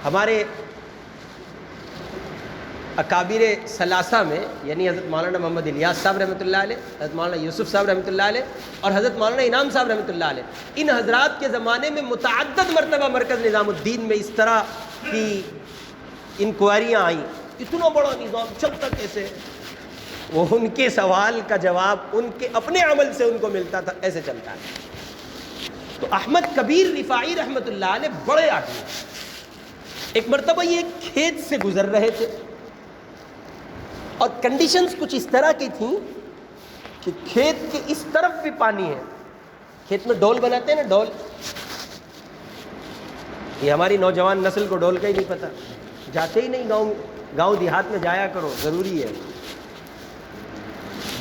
ہمارے اکابر ثلاثہ میں یعنی حضرت مولانا محمد الیاس صاحب رحمۃ اللہ علیہ، حضرت مولانا یوسف صاحب رحمۃ اللہ علیہ اور حضرت مولانا انعام صاحب رحمۃ اللہ علیہ، ان حضرات کے زمانے میں متعدد مرتبہ مرکز نظام الدین میں اس طرح کی انکوائریاں آئیں، اتنا بڑا نظام چلتا کیسے؟ وہ ان کے سوال کا جواب ان کے اپنے عمل سے ان کو ملتا تھا، ایسے چلتا ہے۔ تو احمد کبیر رفاعی رحمۃ اللہ علیہ بڑے آدمی، ایک مرتبہ یہ کھیت سے گزر رہے تھے اور کنڈیشنز کچھ اس طرح کی تھیں کہ کھیت کے اس طرف بھی پانی ہے، کھیت میں ڈول بناتے ہیں نا، ڈول، یہ ہماری نوجوان نسل کو ڈول کا ہی نہیں پتہ، جاتے ہی نہیں گاؤں دیہات میں جایا کرو، ضروری ہے،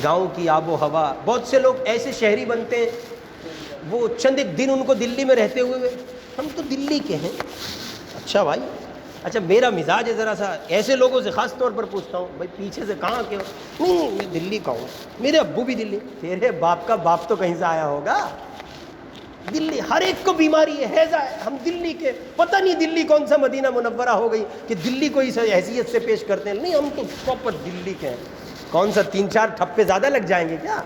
گاؤں کی آب و ہوا۔ بہت سے لوگ ایسے شہری بنتے ہیں، وہ چند ایک دن ان کو دلی میں رہتے ہوئے ہم تو دلی کے ہیں، اچھا بھائی، اچھا میرا مزاج ہے ذرا سا، ایسے لوگوں سے خاص طور پر پوچھتا ہوں، بھائی پیچھے سے کہاں کے ہو؟ نہیں میں دلی کا ہوں، میرے ابو بھی دلی۔ تیرے باپ کا باپ تو کہیں سے آیا ہوگا، دلی ہر ایک کو بیماری ہے، ہیضہ ہے، ہم دلی کے، پتہ نہیں دلی کون سا مدینہ منورہ ہو گئی کہ دلی کو اس حیثیت سے پیش کرتے ہیں، نہیں ہم تو پراپر دلی کے ہیں۔ کون سا 3-4 ٹھپے زیادہ لگ جائیں گے کیا؟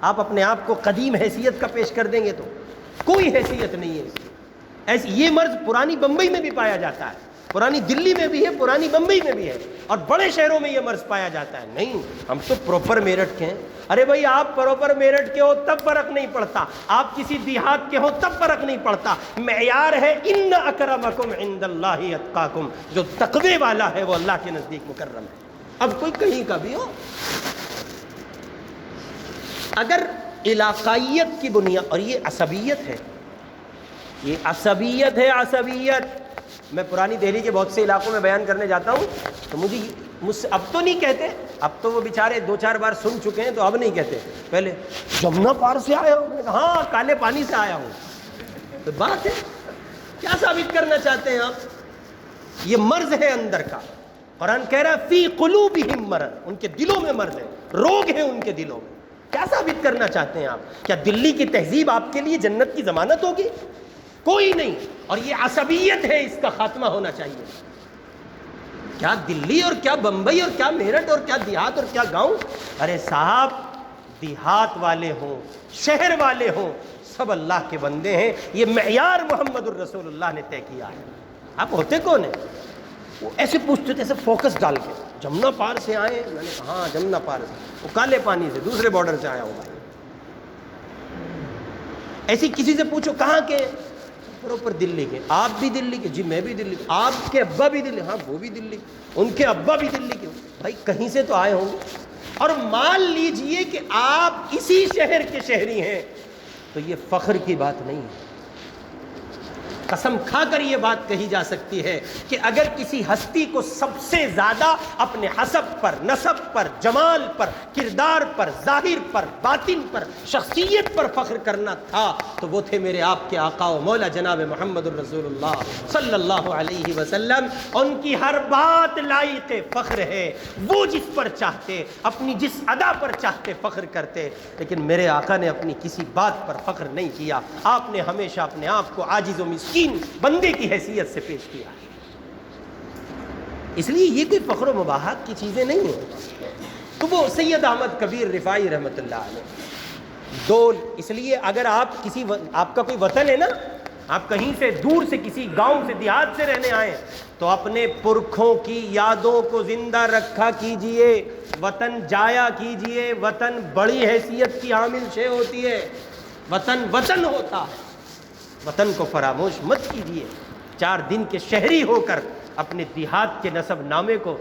آپ اپنے آپ کو قدیم حیثیت کا پیش کر دیں گے تو کوئی حیثیت نہیں ہے ایسی۔ یہ مرض پرانی بمبئی میں بھی پایا جاتا ہے، پرانی دلی میں بھی ہے، پرانی بمبئی میں بھی ہے، اور بڑے شہروں میں یہ مرض پایا جاتا ہے۔ نہیں ہم تو پراپر میرٹھ کے ہیں۔ ارے بھائی آپ پراپر میرٹھ کے ہو تب فرق نہیں پڑتا، آپ کسی دیہات کے ہو تب فرق نہیں پڑتا، معیار ہے ان اکرمکم عند اللہ اتقاکم، جو تقوی والا ہے وہ اللہ کے نزدیک مکرم ہے۔ اب کوئی کہیں کا بھی ہو، اگر علاقائیت کی بنیاد، اور یہ عصبیت ہے، یہ عصبیت ہے، عصبیت۔ میں پرانی دہلی کے بہت سے علاقوں میں بیان کرنے جاتا ہوں تو مجھ سے اب تو نہیں کہتے، اب تو وہ بیچارے 2-4 بار سن چکے ہیں تو اب نہیں کہتے، پہلے جمنا پار سے آیا ہوں، میں نے کہا ہاں کالے پانی سے آیا ہوں، تو بات ہے کیا ثابت کرنا چاہتے ہیں آپ؟ یہ مرض ہے اندر کا، قرآن کہہ رہا ہے فی قلوبہم مرض، ان کے دلوں میں مرض ہے، روگ ہے ان کے دلوں میں۔ کیا ثابت کرنا چاہتے ہیں آپ؟ کیا دلی کی تہذیب آپ کے لیے جنت کی ضمانت ہوگی؟ کوئی نہیں، اور یہ عصبیت ہے، اس کا خاتمہ ہونا چاہیے۔ کیا دلی اور کیا بمبئی اور کیا میرٹھ اور کیا دیہات اور کیا گاؤں؟ ارے صاحب دیہات والے ہوں، شہر والے ہوں، سب اللہ کے بندے ہیں، یہ معیار محمد الرسول اللہ نے طے کیا ہے۔ آپ ہوتے کون ہیں؟ وہ ایسے پوچھتے تھے، ایسے فوکس ڈال کے، جمنا پار سے آئے؟ میں نے کہا ہاں جمنا پار سے، وہ کالے پانی سے دوسرے بارڈر سے آیا ہوگا۔ ایسی کسی سے پوچھو کہاں کے؟ پراپر دلی کے۔ آپ بھی دلی کے؟ جی میں بھی دلی کے۔ آپ کے ابا بھی دلی؟ ہاں وہ بھی دلی، ان کے ابا بھی دلی کے۔ بھائی کہیں سے تو آئے ہوں گے، اور مان لیجئے کہ آپ اسی شہر کے شہری ہیں تو یہ فخر کی بات نہیں ہے۔ قسم کھا کر یہ بات کہی جا سکتی ہے کہ اگر کسی ہستی کو سب سے زیادہ اپنے حسب پر، نسب پر، جمال پر، کردار پر، ظاہر پر، باطن پر، شخصیت پر فخر کرنا تھا تو وہ تھے میرے آپ کے آقا و مولا جناب محمد الرسول اللہ صلی اللہ علیہ وسلم۔ ان کی ہر بات لائق فخر ہے، وہ جس پر چاہتے، اپنی جس ادا پر چاہتے فخر کرتے، لیکن میرے آقا نے اپنی کسی بات پر فخر نہیں کیا۔ آپ نے ہمیشہ اپنے آپ کو عاجز و مسکین بندے کی حیثیت سے پیش کیا ہے۔ اس لیے یہ کوئی فخر و مباحت کی چیزیں نہیں ہیں۔ تو وہ سید احمد کبیر رفاعی رحمۃ اللہ علیہ دول، اس لیے اگر آپ آپ کا کوئی وطن ہے نا، آپ کہیں سے دور سے کسی گاؤں سے دیہات سے رہنے آئے تو اپنے پرکھوں کی یادوں کو زندہ رکھا کیجئے، وطن جایا کیجئے۔ وطن بڑی حیثیت کی حامل شے ہوتی ہے، وطن وطن ہوتا ہے، وطن کو فراموش مت کیجئے۔ 4 دن کے شہری ہو کر اپنے دیہات کے نسب نامے کو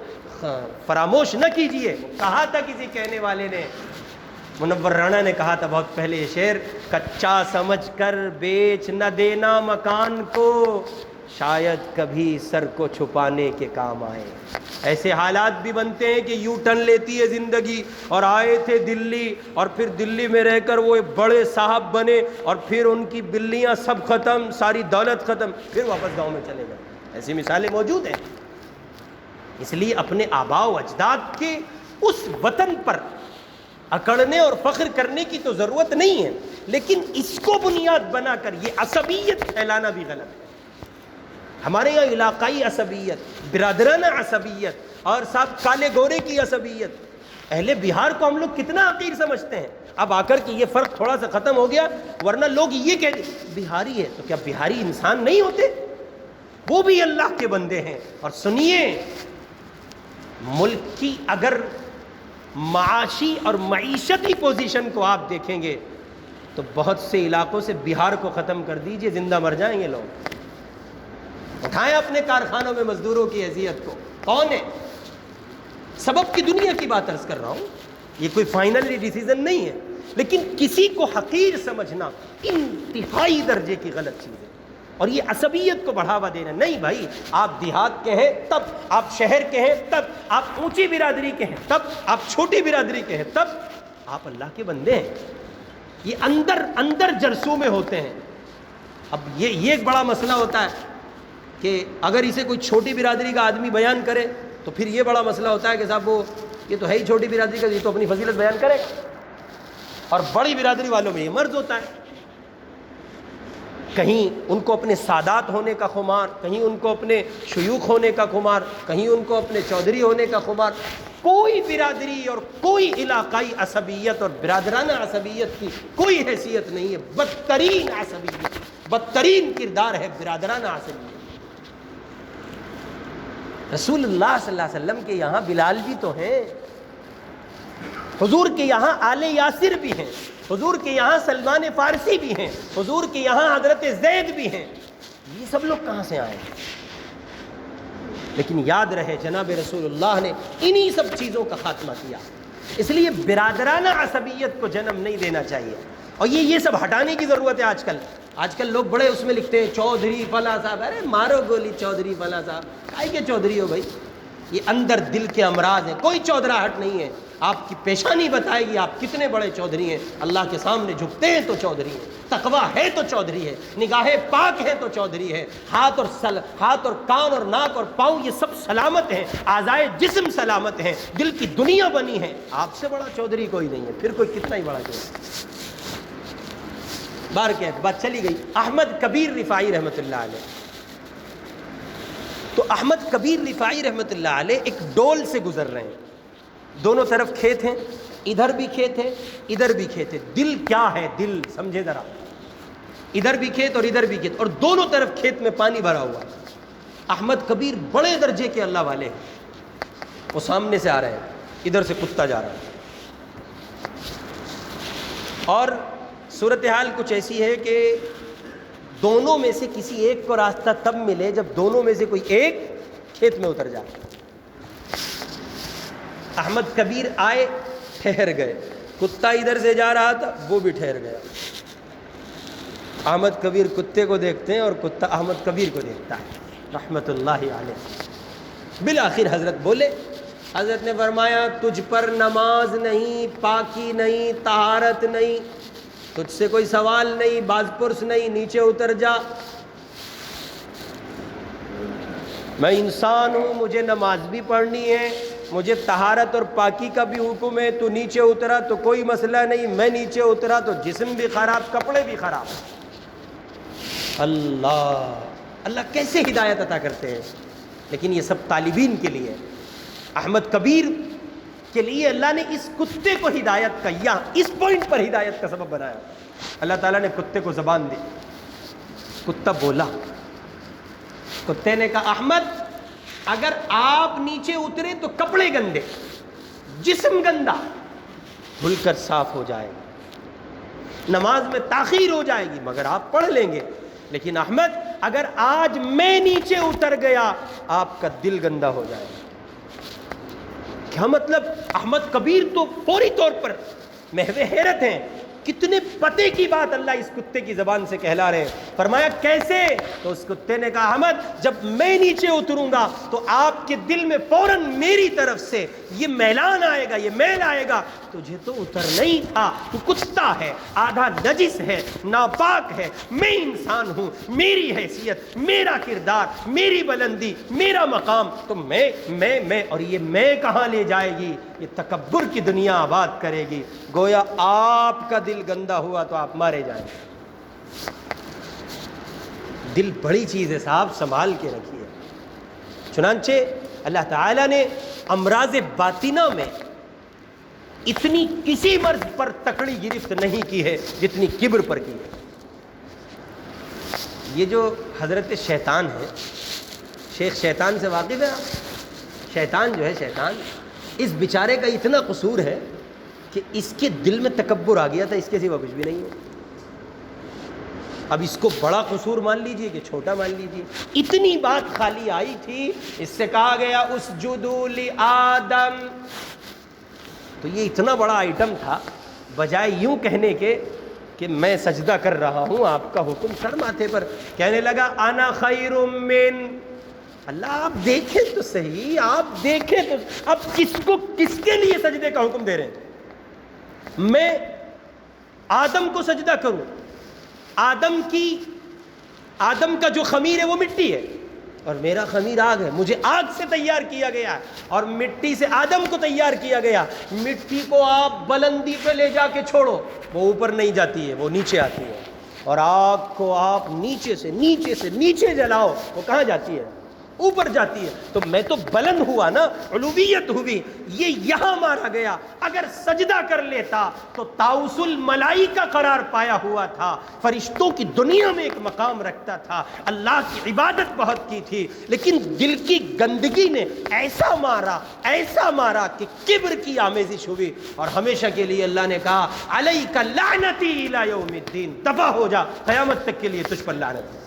فراموش نہ کیجئے۔ کہا تھا کسی کہنے والے نے، منور رانا نے کہا تھا بہت پہلے یہ شعر، کچا سمجھ کر بیچ نہ دینا مکان کو، شاید کبھی سر کو چھپانے کے کام آئے۔ ایسے حالات بھی بنتے ہیں کہ یو ٹرن لیتی ہے زندگی، اور آئے تھے دلی اور پھر دلی میں رہ کر وہ بڑے صاحب بنے اور پھر ان کی بلیاں سب ختم، ساری دولت ختم، پھر واپس گاؤں میں چلے گئے۔ ایسی مثالیں موجود ہیں۔ اس لیے اپنے آباء و اجداد کے اس وطن پر اکڑنے اور فخر کرنے کی تو ضرورت نہیں ہے، لیکن اس کو بنیاد بنا کر یہ عصبیت پھیلانا بھی غلط ہے۔ ہمارے یہاں علاقائی عصبیت، برادرانہ عصبیت اور صاحب کالے گورے کی عصبیت، اہل بہار کو ہم لوگ کتنا حقیر سمجھتے ہیں۔ اب آ کر کے یہ فرق تھوڑا سا ختم ہو گیا، ورنہ لوگ یہ کہتے بہاری ہے تو کیا بہاری انسان نہیں ہوتے؟ وہ بھی اللہ کے بندے ہیں۔ اور سنیے، ملک کی اگر معاشی اور معیشتی پوزیشن کو آپ دیکھیں گے تو بہت سے علاقوں سے بہار کو ختم کر دیجئے، زندہ مر جائیں گے لوگ۔ اٹھائیں اپنے کارخانوں میں مزدوروں کی حیثیت کو، کون ہے؟ سبب کی دنیا کی بات عرض کر رہا ہوں، یہ کوئی فائنلی ڈیسیزن نہیں ہے، لیکن کسی کو حقیر سمجھنا انتہائی درجے کی غلط چیز ہے، اور یہ عصبیت کو بڑھاوا دینا نہیں۔ بھائی آپ دیہات کے ہیں تب، آپ شہر کے ہیں تب، آپ اونچی برادری کے ہیں تب، آپ چھوٹی برادری کے ہیں تب، آپ اللہ کے بندے ہیں۔ یہ اندر جرسوں میں ہوتے ہیں۔ اب یہ ایک بڑا مسئلہ ہوتا ہے کہ اگر اسے کوئی چھوٹی برادری کا آدمی بیان کرے تو پھر یہ بڑا مسئلہ ہوتا ہے کہ صاحب وہ یہ تو ہے ہی چھوٹی برادری کا، یہ تو اپنی فضیلت بیان کرے گا، اور بڑی برادری والوں میں یہ مرض ہوتا ہے۔ کہیں ان کو اپنے سادات ہونے کا خمار، کہیں ان کو اپنے شیوخ ہونے کا خمار، کہیں ان کو اپنے چودھری ہونے کا خمار۔ کوئی برادری اور کوئی علاقائی عصبیت اور برادرانہ عصبیت کی کوئی حیثیت نہیں ہے۔ بدترین عصبیت، بدترین کردار ہے برادرانہ عصبیت۔ رسول اللہ صلی اللہ علیہ وسلم کے یہاں بلال بھی تو ہیں، حضور کے یہاں آل یاسر بھی ہیں، حضور کے یہاں سلمان فارسی بھی ہیں، حضور کے یہاں حضرت زید بھی ہیں۔ یہ سب لوگ کہاں سے آئے ہیں؟ لیکن یاد رہے جناب رسول اللہ نے انہی سب چیزوں کا خاتمہ کیا، اس لیے برادرانہ عصبیت کو جنم نہیں دینا چاہیے۔ اور یہ سب ہٹانے کی ضرورت ہے۔ آج کل لوگ بڑے اس میں لکھتے ہیں چودھری فلاں صاحب، ارے مارو گولی چودھری فلاں صاحب، کاہے کے چودھری ہو بھائی؟ یہ اندر دل کے امراض ہیں، کوئی چودھراہٹ نہیں ہے۔ آپ کی پیشانی بتائے گی آپ کتنے بڑے چودھری ہیں۔ اللہ کے سامنے جھکتے ہیں تو چودھری ہیں، تقویٰ ہے تو چودھری ہے، نگاہیں پاک ہیں تو چودھری ہے، ہاتھ اور کان اور ناک اور پاؤں یہ سب سلامت ہیں، اعضائے جسم سلامت ہیں، دل کی دنیا بنی ہے۔ آپ سے بڑا چودھری کوئی نہیں ہے، پھر کوئی کتنا ہی بڑا چودھری۔ بار کیا بات چلی گئی۔ احمد کبیر رفاعی رحمۃ اللہ علیہ، تو احمد کبیر رفاعی رحمۃ اللہ علیہ ایک ڈول سے گزر رہے ہیں، دونوں طرف کھیت ہیں، ادھر بھی کھیت ہے ادھر بھی کھیت ہے۔ دل کیا ہے؟ دل سمجھے ذرا، ادھر بھی کھیت اور ادھر بھی کھیت، اور دونوں طرف کھیت میں پانی بھرا ہوا ہے۔ احمد کبیر بڑے درجے کے اللہ والے ہیں، وہ سامنے سے آ رہے ہیں، ادھر سے کتا جا رہا ہے، اور صورتحال کچھ ایسی ہے کہ دونوں میں سے کسی ایک کو راستہ تب ملے جب دونوں میں سے کوئی ایک کھیت میں اتر جائے۔ احمد کبیر آئے، ٹھہر گئے، کتا ادھر سے جا رہا تھا وہ بھی ٹھہر گیا۔ احمد کبیر کتے کو دیکھتے ہیں اور کتا احمد کبیر کو دیکھتا ہے رحمت اللہ علیہ۔ بالآخر حضرت بولے، حضرت نے فرمایا تجھ پر نماز نہیں، پاکی نہیں، طہارت نہیں، تجھ سے کوئی سوال نہیں، باز پرس نہیں، نیچے اتر جا۔ میں انسان ہوں، مجھے نماز بھی پڑھنی ہے، مجھے طہارت اور پاکی کا بھی حکم ہے، تو نیچے اترا تو کوئی مسئلہ نہیں، میں نیچے اترا تو جسم بھی خراب، کپڑے بھی خراب۔ اللہ کیسے ہدایت عطا کرتے ہیں، لیکن یہ سب طالبین کے لیے۔ احمد کبیر کے لیے اللہ نے اس کتے کو ہدایت کا، یا اس پوائنٹ پر ہدایت کا سبب بنایا۔ اللہ تعالیٰ نے کتے کو زبان دی، کتا بولا، کتے نے کہا احمد اگر آپ نیچے اترے تو کپڑے گندے، جسم گندا، دھل کر صاف ہو جائے گا، نماز میں تاخیر ہو جائے گی مگر آپ پڑھ لیں گے، لیکن احمد اگر آج میں نیچے اتر گیا آپ کا دل گندا ہو جائے گا۔ کیا مطلب؟ احمد کبیر تو فوری طور پر محو حیرت ہیں، کتنے پتے کی بات اللہ اس کتے کی زبان سے کہلا رہے ہیں۔ فرمایا کیسے؟ تو اس کتے نے کہا احمد جب میں نیچے اتروں گا تو آپ کے دل میں فوراً میری طرف سے یہ میلان آئے گا، یہ میل آئے گا، تجھے تو اترنا ہی تھا، تو کتا ہے، آدھا نجس ہے، ناپاک ہے، میں انسان ہوں، میری حیثیت، میرا کردار، میری بلندی، میرا مقام، تو میں اور یہ میں کہاں لے جائے گی؟ یہ تکبر کی دنیا آباد کرے گی۔ گویا آپ کا دل گندا ہوا تو آپ مارے جائیں گے۔ دل بڑی چیز ہے صاحب، سنبھال کے رکھیے۔ چنانچہ اللہ تعالیٰ نے امراض باطنہ میں اتنی کسی مرض پر تکڑی گرفت نہیں کی ہے جتنی کبر پر کی ہے۔ یہ جو حضرت شیطان ہے، شیخ شیطان سے واقف ہے آپ؟ شیطان جو ہے، شیطان اس بیچارے کا اتنا قصور ہے کہ اس کے دل میں تکبر آ گیا تھا، اس کے سوا کچھ بھی نہیں ہے. اب اس کو بڑا قصور مان لیجئے کہ چھوٹا مان لیجئے، اتنی بات خالی آئی تھی، اس سے کہا گیا اسجدوا لآدم. تو یہ اتنا بڑا آئٹم تھا، بجائے یوں کہنے کے کہ میں سجدہ کر رہا ہوں، آپ کا حکم سر ماتھے پر، کہنے لگا انا خیر من. اللہ آپ دیکھیں تو صحیح، آپ دیکھیں تو اب کس کے لیے سجدے کا حکم دے رہے ہیں؟ میں آدم کو سجدہ کروں؟ آدم کا جو خمیر ہے وہ مٹی ہے اور میرا خمیر آگ ہے، مجھے آگ سے تیار کیا گیا اور مٹی سے آدم کو تیار کیا گیا. مٹی کو آپ بلندی پہ لے جا کے چھوڑو، وہ اوپر نہیں جاتی ہے، وہ نیچے آتی ہے. اور آگ کو آپ نیچے سے نیچے جلاؤ، وہ کہاں جاتی ہے؟ اوپر جاتی ہے. تو میں تو بلند ہوا نا، علویت ہوئی. یہ یہاں مارا گیا. اگر سجدہ کر لیتا تو طاؤس الملائکہ قرار پایا ہوا تھا، فرشتوں کی دنیا میں ایک مقام رکھتا تھا، اللہ کی عبادت بہت کی تھی. لیکن دل کی گندگی نے ایسا مارا کہ کبر کی آمیزش ہوئی، اور ہمیشہ کے لیے اللہ نے کہا علیک لعنتی الی یوم الدین، دفع ہو جا، قیامت تک کے لیے تجھ پر لعنت.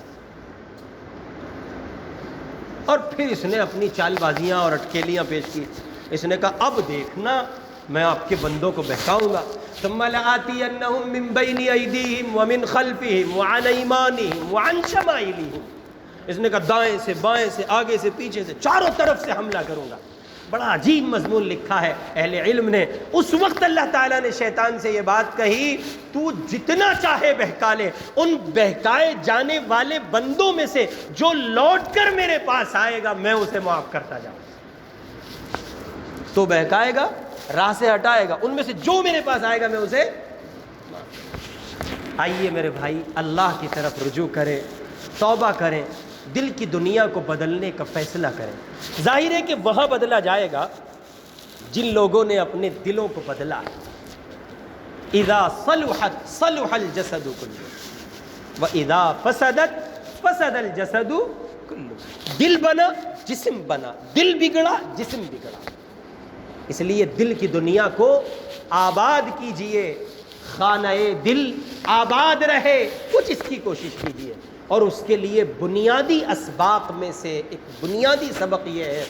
اور پھر اس نے اپنی چال بازیاں اور اٹکیلیاں پیش کی. اس نے کہا اب دیکھنا میں آپ کے بندوں کو بہکاؤں گا. ثم لآتینہم من بین ایدیہم ومن خلفہم وعن ایمانہم وعن شمائلہم. اس نے کہا دائیں سے بائیں سے آگے سے پیچھے سے چاروں طرف سے حملہ کروں گا. بڑا عجیب مضمون لکھا ہے اہل علم نے. اس وقت اللہ تعالیٰ نے شیطان سے یہ بات کہی تو جتنا چاہے بہکا لے، ان بہکائے جانے والے بندوں میں سے جو لوٹ کر میرے پاس آئے گا میں اسے معاف کرتا جاؤں. تو بہکائے گا، راہ سے ہٹائے گا، ان میں سے جو میرے پاس آئے گا میں اسے. آئیے میرے بھائی اللہ کی طرف رجوع کریں، توبہ کریں، دل کی دنیا کو بدلنے کا فیصلہ کریں. ظاہر ہے کہ وہاں بدلا جائے گا جن لوگوں نے اپنے دلوں کو بدلا. اذا صلحت صلح الجسد کلہ واذا فسدت فسد الجسد کلہ. دل بنا جسم بنا، دل بگڑا جسم بگڑا. اس لیے دل کی دنیا کو آباد کیجئے، خانہ دل آباد رہے، کچھ اس کی کوشش کیجئے. اور اس کے لیے بنیادی اسباق میں سے ایک بنیادی سبق یہ ہے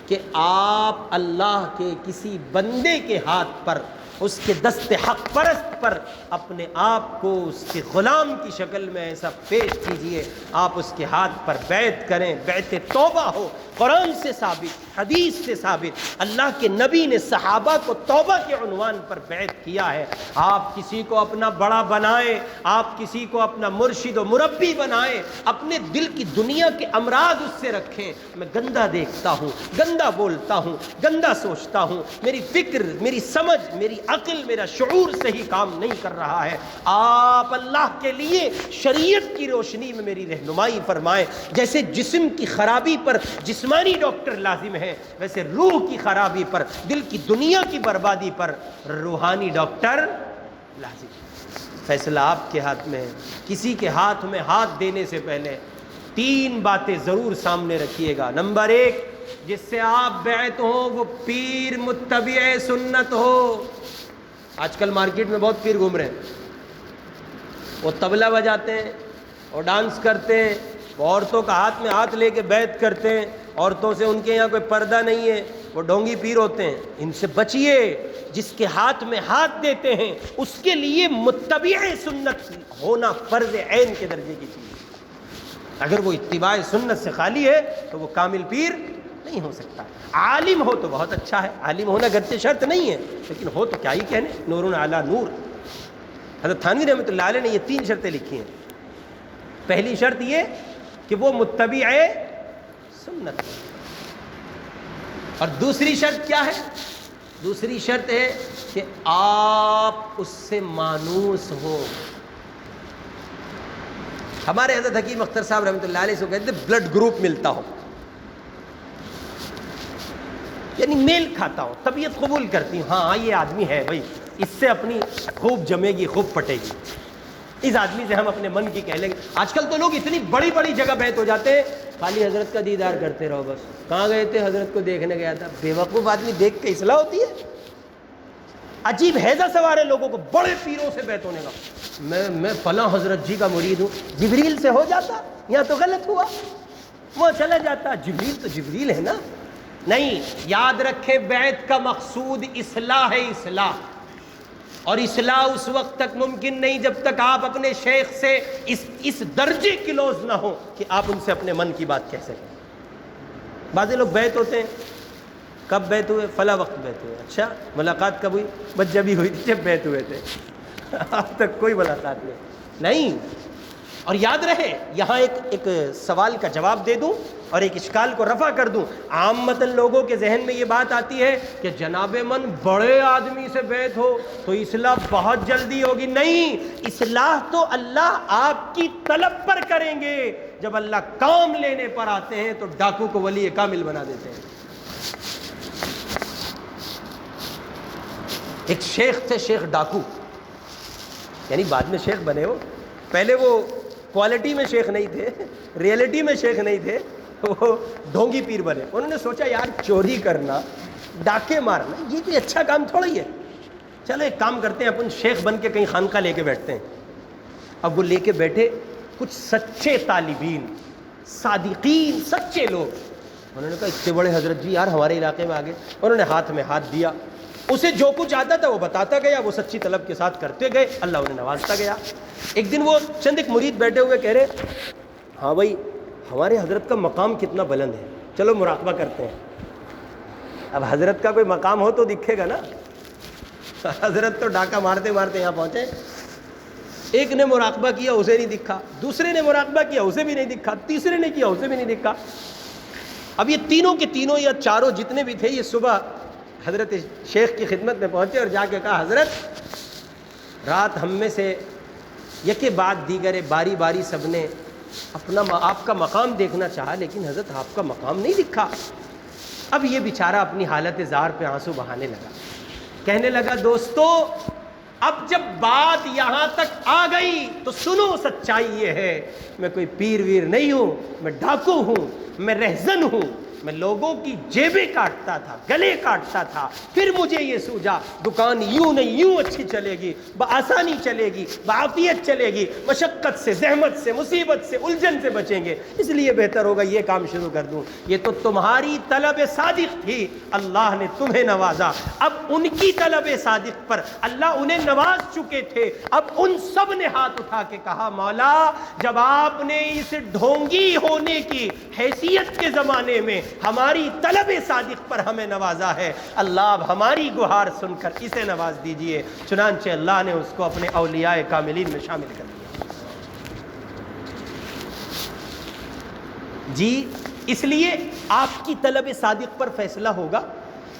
کہ آپ اللہ کے کسی بندے کے ہاتھ پر، اس کے دست حق پرست پر اپنے آپ کو اس کے غلام کی شکل میں ایسا پیش کیجئے. آپ اس کے ہاتھ پر بیعت کریں، بیعت توبہ ہو. قرآن سے ثابت، حدیث سے ثابت، اللہ کے نبی نے صحابہ کو توبہ کے عنوان پر بیعت کیا ہے. آپ کسی کو اپنا بڑا بنائیں، آپ کسی کو اپنا مرشد و مربی بنائیں، اپنے دل کی دنیا کے امراض اس سے رکھیں. میں گندا دیکھتا ہوں، گندا بولتا ہوں، گندا سوچتا ہوں، میری فکر، میری سمجھ، میری عقل، میرا شعور صحیح کام نہیں کر رہا ہے. آپ اللہ کے لیے شریعت کی روشنی میں میری رہنمائی فرمائیں. جیسے جسم کی خرابی پر جسمانی ڈاکٹر لازم ہے، ویسے روح کی خرابی پر، دل کی دنیا کی بربادی پر روحانی ڈاکٹر لازم ہے. فیصلہ آپ کے ہاتھ میں ہے. کسی کے ہاتھ میں ہاتھ دینے سے پہلے 3 باتیں ضرور سامنے رکھیے گا. نمبر 1، جس سے آپ بیعت ہو وہ پیر متبع سنت ہو. آج کل مارکیٹ میں بہت پیر گھوم رہے ہیں، وہ طبلہ بجاتے ہیں اور ڈانس کرتے ہیں، وہ عورتوں کا ہاتھ میں ہاتھ لے کے بیعت کرتے ہیں، عورتوں سے ان کے یہاں کوئی پردہ نہیں ہے، وہ ڈھونگی پیر ہوتے ہیں. ان سے بچیے. جس کے ہاتھ میں ہاتھ دیتے ہیں اس کے لیے متبع سنت ہونا فرض عین کے درجے کی چیز ہے. اگر وہ اتباع سنت سے خالی ہے تو وہ کامل پیر نہیں ہو سکتا. عالم ہو تو بہت اچھا ہے، عالم ہونا گرچہ شرط نہیں ہے، لیکن ہو تو کیا ہی کہنے، نور علی نور. حضرت تھانوی رحمۃ اللہ علیہ نے یہ 3 شرطیں لکھی ہیں. پہلی شرط یہ کہ وہ متبع سنت ہے. اور دوسری شرط کیا ہے؟ دوسری شرط ہے کہ آپ اس سے مانوس ہو. ہمارے حضرت حکیم اختر صاحب رحمۃ اللہ علیہ سے کہتے ہیں بلڈ گروپ ملتا ہو، یعنی میل کھاتا ہو، طبیعت قبول کرتی ہوں، ہاں یہ آدمی ہے بھائی، اس سے اپنی خوب جمے گی، خوب پٹے گی. اس آدمی سے ہم اپنے من کی کہہ لیں گے. آج کل تو لوگ اتنی بڑی بڑی جگہ بیعت ہو جاتے ہیں, خالی حضرت کا دیدار کرتے رہو بس. کہاں گئے تھے؟ حضرت کو دیکھنے گیا تھا. بے وقوف آدمی دیکھ کے اصلاح ہوتی ہے؟ عجیب حیضہ سوار ہے لوگوں کو بڑے پیروں سے بیعت ہونے کا. میں فلاں حضرت جی کا مرید ہوں. جبریل سے ہو جاتا, یہاں تو غلط ہوا, وہ چلا جاتا. جبریل تو جبریل ہے نا. نہیں, یاد رکھے بیعت کا مقصود اصلاح ہے, اصلاح. اور اصلاح اس وقت تک ممکن نہیں جب تک آپ اپنے شیخ سے اس درجے کلوز نہ ہو کہ آپ ان سے اپنے من کی بات کہہ سکیں. بعض لوگ بیعت ہوتے ہیں, کب بیعت ہوئے؟ فلاں وقت بیعت ہوئے. اچھا, ملاقات کب ہوئی؟ بس جب ہی ہوئی تھی جب بیعت ہوئے تھے. اب تک کوئی ملاقات نہیں. اور یاد رہے, یہاں ایک سوال کا جواب دے دوں اور ایک اشکال کو رفع کر دوں. عامتاً لوگوں کے ذہن میں یہ بات آتی ہے کہ جناب من بڑے آدمی سے بیعت ہو تو اصلاح بہت جلدی ہوگی. نہیں, اصلاح تو اللہ آپ کی طلب پر کریں گے. جب اللہ کام لینے پر آتے ہیں تو ڈاکو کو ولی کامل بنا دیتے ہیں. ایک شیخ تھے, شیخ ڈاکو, یعنی بعد میں شیخ بنے. ہو پہلے وہ کوالٹی میں شیخ نہیں تھے, ریئلٹی میں شیخ نہیں تھے, وہ ڈھونگی پیر بنے. انہوں نے سوچا یار چوری کرنا, ڈاکے مارنا, یہ کوئی اچھا کام تھوڑا ہی ہے. چلو ایک کام کرتے ہیں, اپن شیخ بن کے کہیں خانقاہ لے کے بیٹھتے ہیں. اب وہ لے کے بیٹھے کچھ سچے طالبین, صادقین, سچے لوگ. انہوں نے کہا اتنے بڑے حضرت جی یار ہمارے علاقے میں آ گئے. انہوں نے ہاتھ میں ہاتھ دیا, اسے جو کچھ آتا تھا وہ بتاتا گیا, وہ سچی طلب کے ساتھ کرتے گئے, اللہ انہیں نوازتا گیا. ایک دن وہ چند ایک مرید بیٹھے ہوئے کہہ رہے, ہاں بھائی ہمارے حضرت کا مقام کتنا بلند ہے, چلو مراقبہ کرتے ہیں. اب حضرت کا کوئی مقام ہو تو دکھے گا نا. حضرت تو ڈاکہ مارتے مارتے یہاں پہنچے. ایک نے مراقبہ کیا, اسے نہیں دکھا. دوسرے نے مراقبہ کیا, اسے بھی نہیں دکھا. تیسرے نے کیا, اسے بھی نہیں دکھا. اب یہ تینوں کے تینوں یا چاروں جتنے بھی تھے, یہ صبح حضرت شیخ کی خدمت میں پہنچے اور جا کے کہا حضرت رات ہم میں سے یکے بعد دیگرے باری باری سب نے اپنا آپ کا مقام دیکھنا چاہا, لیکن حضرت آپ کا مقام نہیں دکھا. اب یہ بیچارہ اپنی حالت زار پہ آنسو بہانے لگا, کہنے لگا دوستو اب جب بات یہاں تک آ گئی تو سنو, سچائی یہ ہے میں کوئی پیر ویر نہیں ہوں, میں ڈاکو ہوں, میں رہزن ہوں. میں لوگوں کی جیبیں کاٹتا تھا, گلے کاٹتا تھا. پھر مجھے یہ سوجا دکان یوں نہیں یوں اچھی چلے گی, بآسانی چلے گی, بعافیت چلے گی, مشقت سے, زحمت سے, مصیبت سے, الجھن سے بچیں گے. اس لیے بہتر ہوگا یہ کام شروع کر دوں. یہ تو تمہاری طلب صادق تھی, اللہ نے تمہیں نوازا. اب ان کی طلب صادق پر اللہ انہیں نواز چکے تھے. اب ان سب نے ہاتھ اٹھا کے کہا مولا جب آپ نے اس ڈھونگی ہونے کی حیثیت کے زمانے میں ہماری طلب صادق پر ہمیں نوازا ہے, اللہ اب ہماری گہار سن کر اسے نواز دیجئے. چنانچہ اللہ نے اس کو اپنے اولیاء کاملین میں شامل کر دیا. جی اس لیے آپ کی طلب صادق پر فیصلہ ہوگا.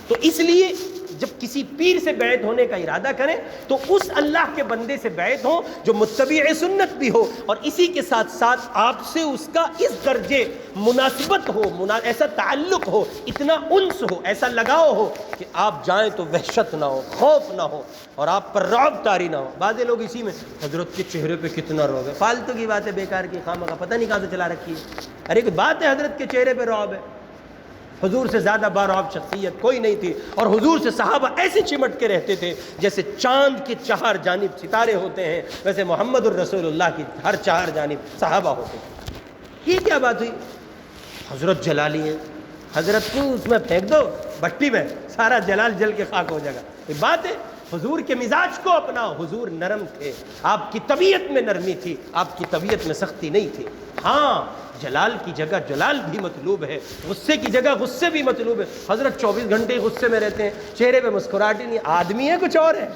تو اس لیے جب کسی پیر سے بیعت ہونے کا ارادہ کریں تو اس اللہ کے بندے سے بیعت ہو جو متبع سنت بھی ہو, اور اسی کے ساتھ ساتھ آپ سے اس کا اس درجے مناسبت ہو, ایسا تعلق ہو, اتنا انس ہو, ایسا لگاؤ ہو کہ آپ جائیں تو وحشت نہ ہو, خوف نہ ہو, اور آپ پر رعب طاری نہ ہو. بعض لوگ اسی میں حضرت کے چہرے پہ کتنا رعب ہے, فالتو کی بات ہے, بیکار کی, خامخواہ پتہ نہیں کہاں سے چلا رکھی ہے. ارے کوئی بات ہے حضرت کے چہرے پہ رعب ہے؟ حضور سے زیادہ بارعب شخصیت کوئی نہیں تھی, اور حضور سے صحابہ ایسے چمٹ کے رہتے تھے جیسے چاند کے چار جانب ستارے ہوتے ہیں, ویسے محمد الرسول اللہ کی ہر چار جانب صحابہ ہوتے ہیں. یہ کیا بات ہوئی؟ حضرت جلالی ہیں, حضرت کو اس میں پھینک دو بھٹی میں, سارا جلال جل کے خاک ہو جائے گا. یہ بات ہے؟ حضور کے مزاج کو اپناؤ. حضور نرم تھے, آپ کی طبیعت میں نرمی تھی, آپ کی طبیعت میں سختی نہیں تھی. ہاں جلال کی جگہ جلال بھی مطلوب ہے, غصے کی جگہ غصے بھی مطلوب ہے. حضرت 24 گھنٹے غصے میں رہتے ہیں, چہرے پہ مسکراہٹ ہی نہیں. آدمی ہے کچھ اور ہے,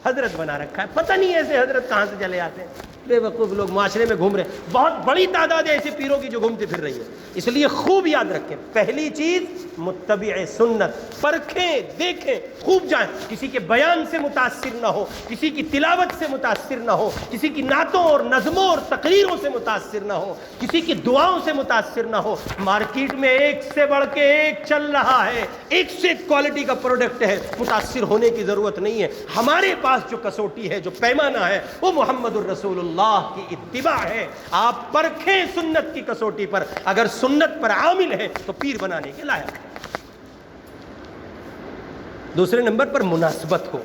حضرت بنا رکھا ہے, پتہ نہیں ایسے حضرت کہاں سے چلے آتے ہیں. بے وقوف لوگ معاشرے میں گھوم رہے ہیں, بہت بڑی تعداد ہے ایسی پیروں کی جو گھومتی پھر رہی ہے. اس لیے خوب یاد رکھیں, پہلی چیز متبع سنت، پرکھیں دیکھیں خوب جائیں، کسی کے بیان سے متاثر نہ ہو، کسی کی تلاوت سے متاثر نہ ہو، کسی کی نعتوں اور نظموں اور تقریروں سے متاثر نہ ہو، کسی کی دعاؤں سے متاثر نہ ہو۔ مارکیٹ میں ایک سے بڑھ کے ایک چل رہا ہے، ایک سے ایک کوالٹی کا پروڈکٹ ہے، متاثر ہونے کی ضرورت نہیں ہے۔ ہمارے پاس جو کسوٹی ہے، جو پیمانہ ہے، وہ محمد الرسول اللہ کی اتباع ہے۔ آپ پرکھیں سنت کی کسوٹی پر، اگر سنت پر عامل ہے تو پیر بنانے کے لائق ہے۔ دوسرے نمبر پر مناسبت ہو۔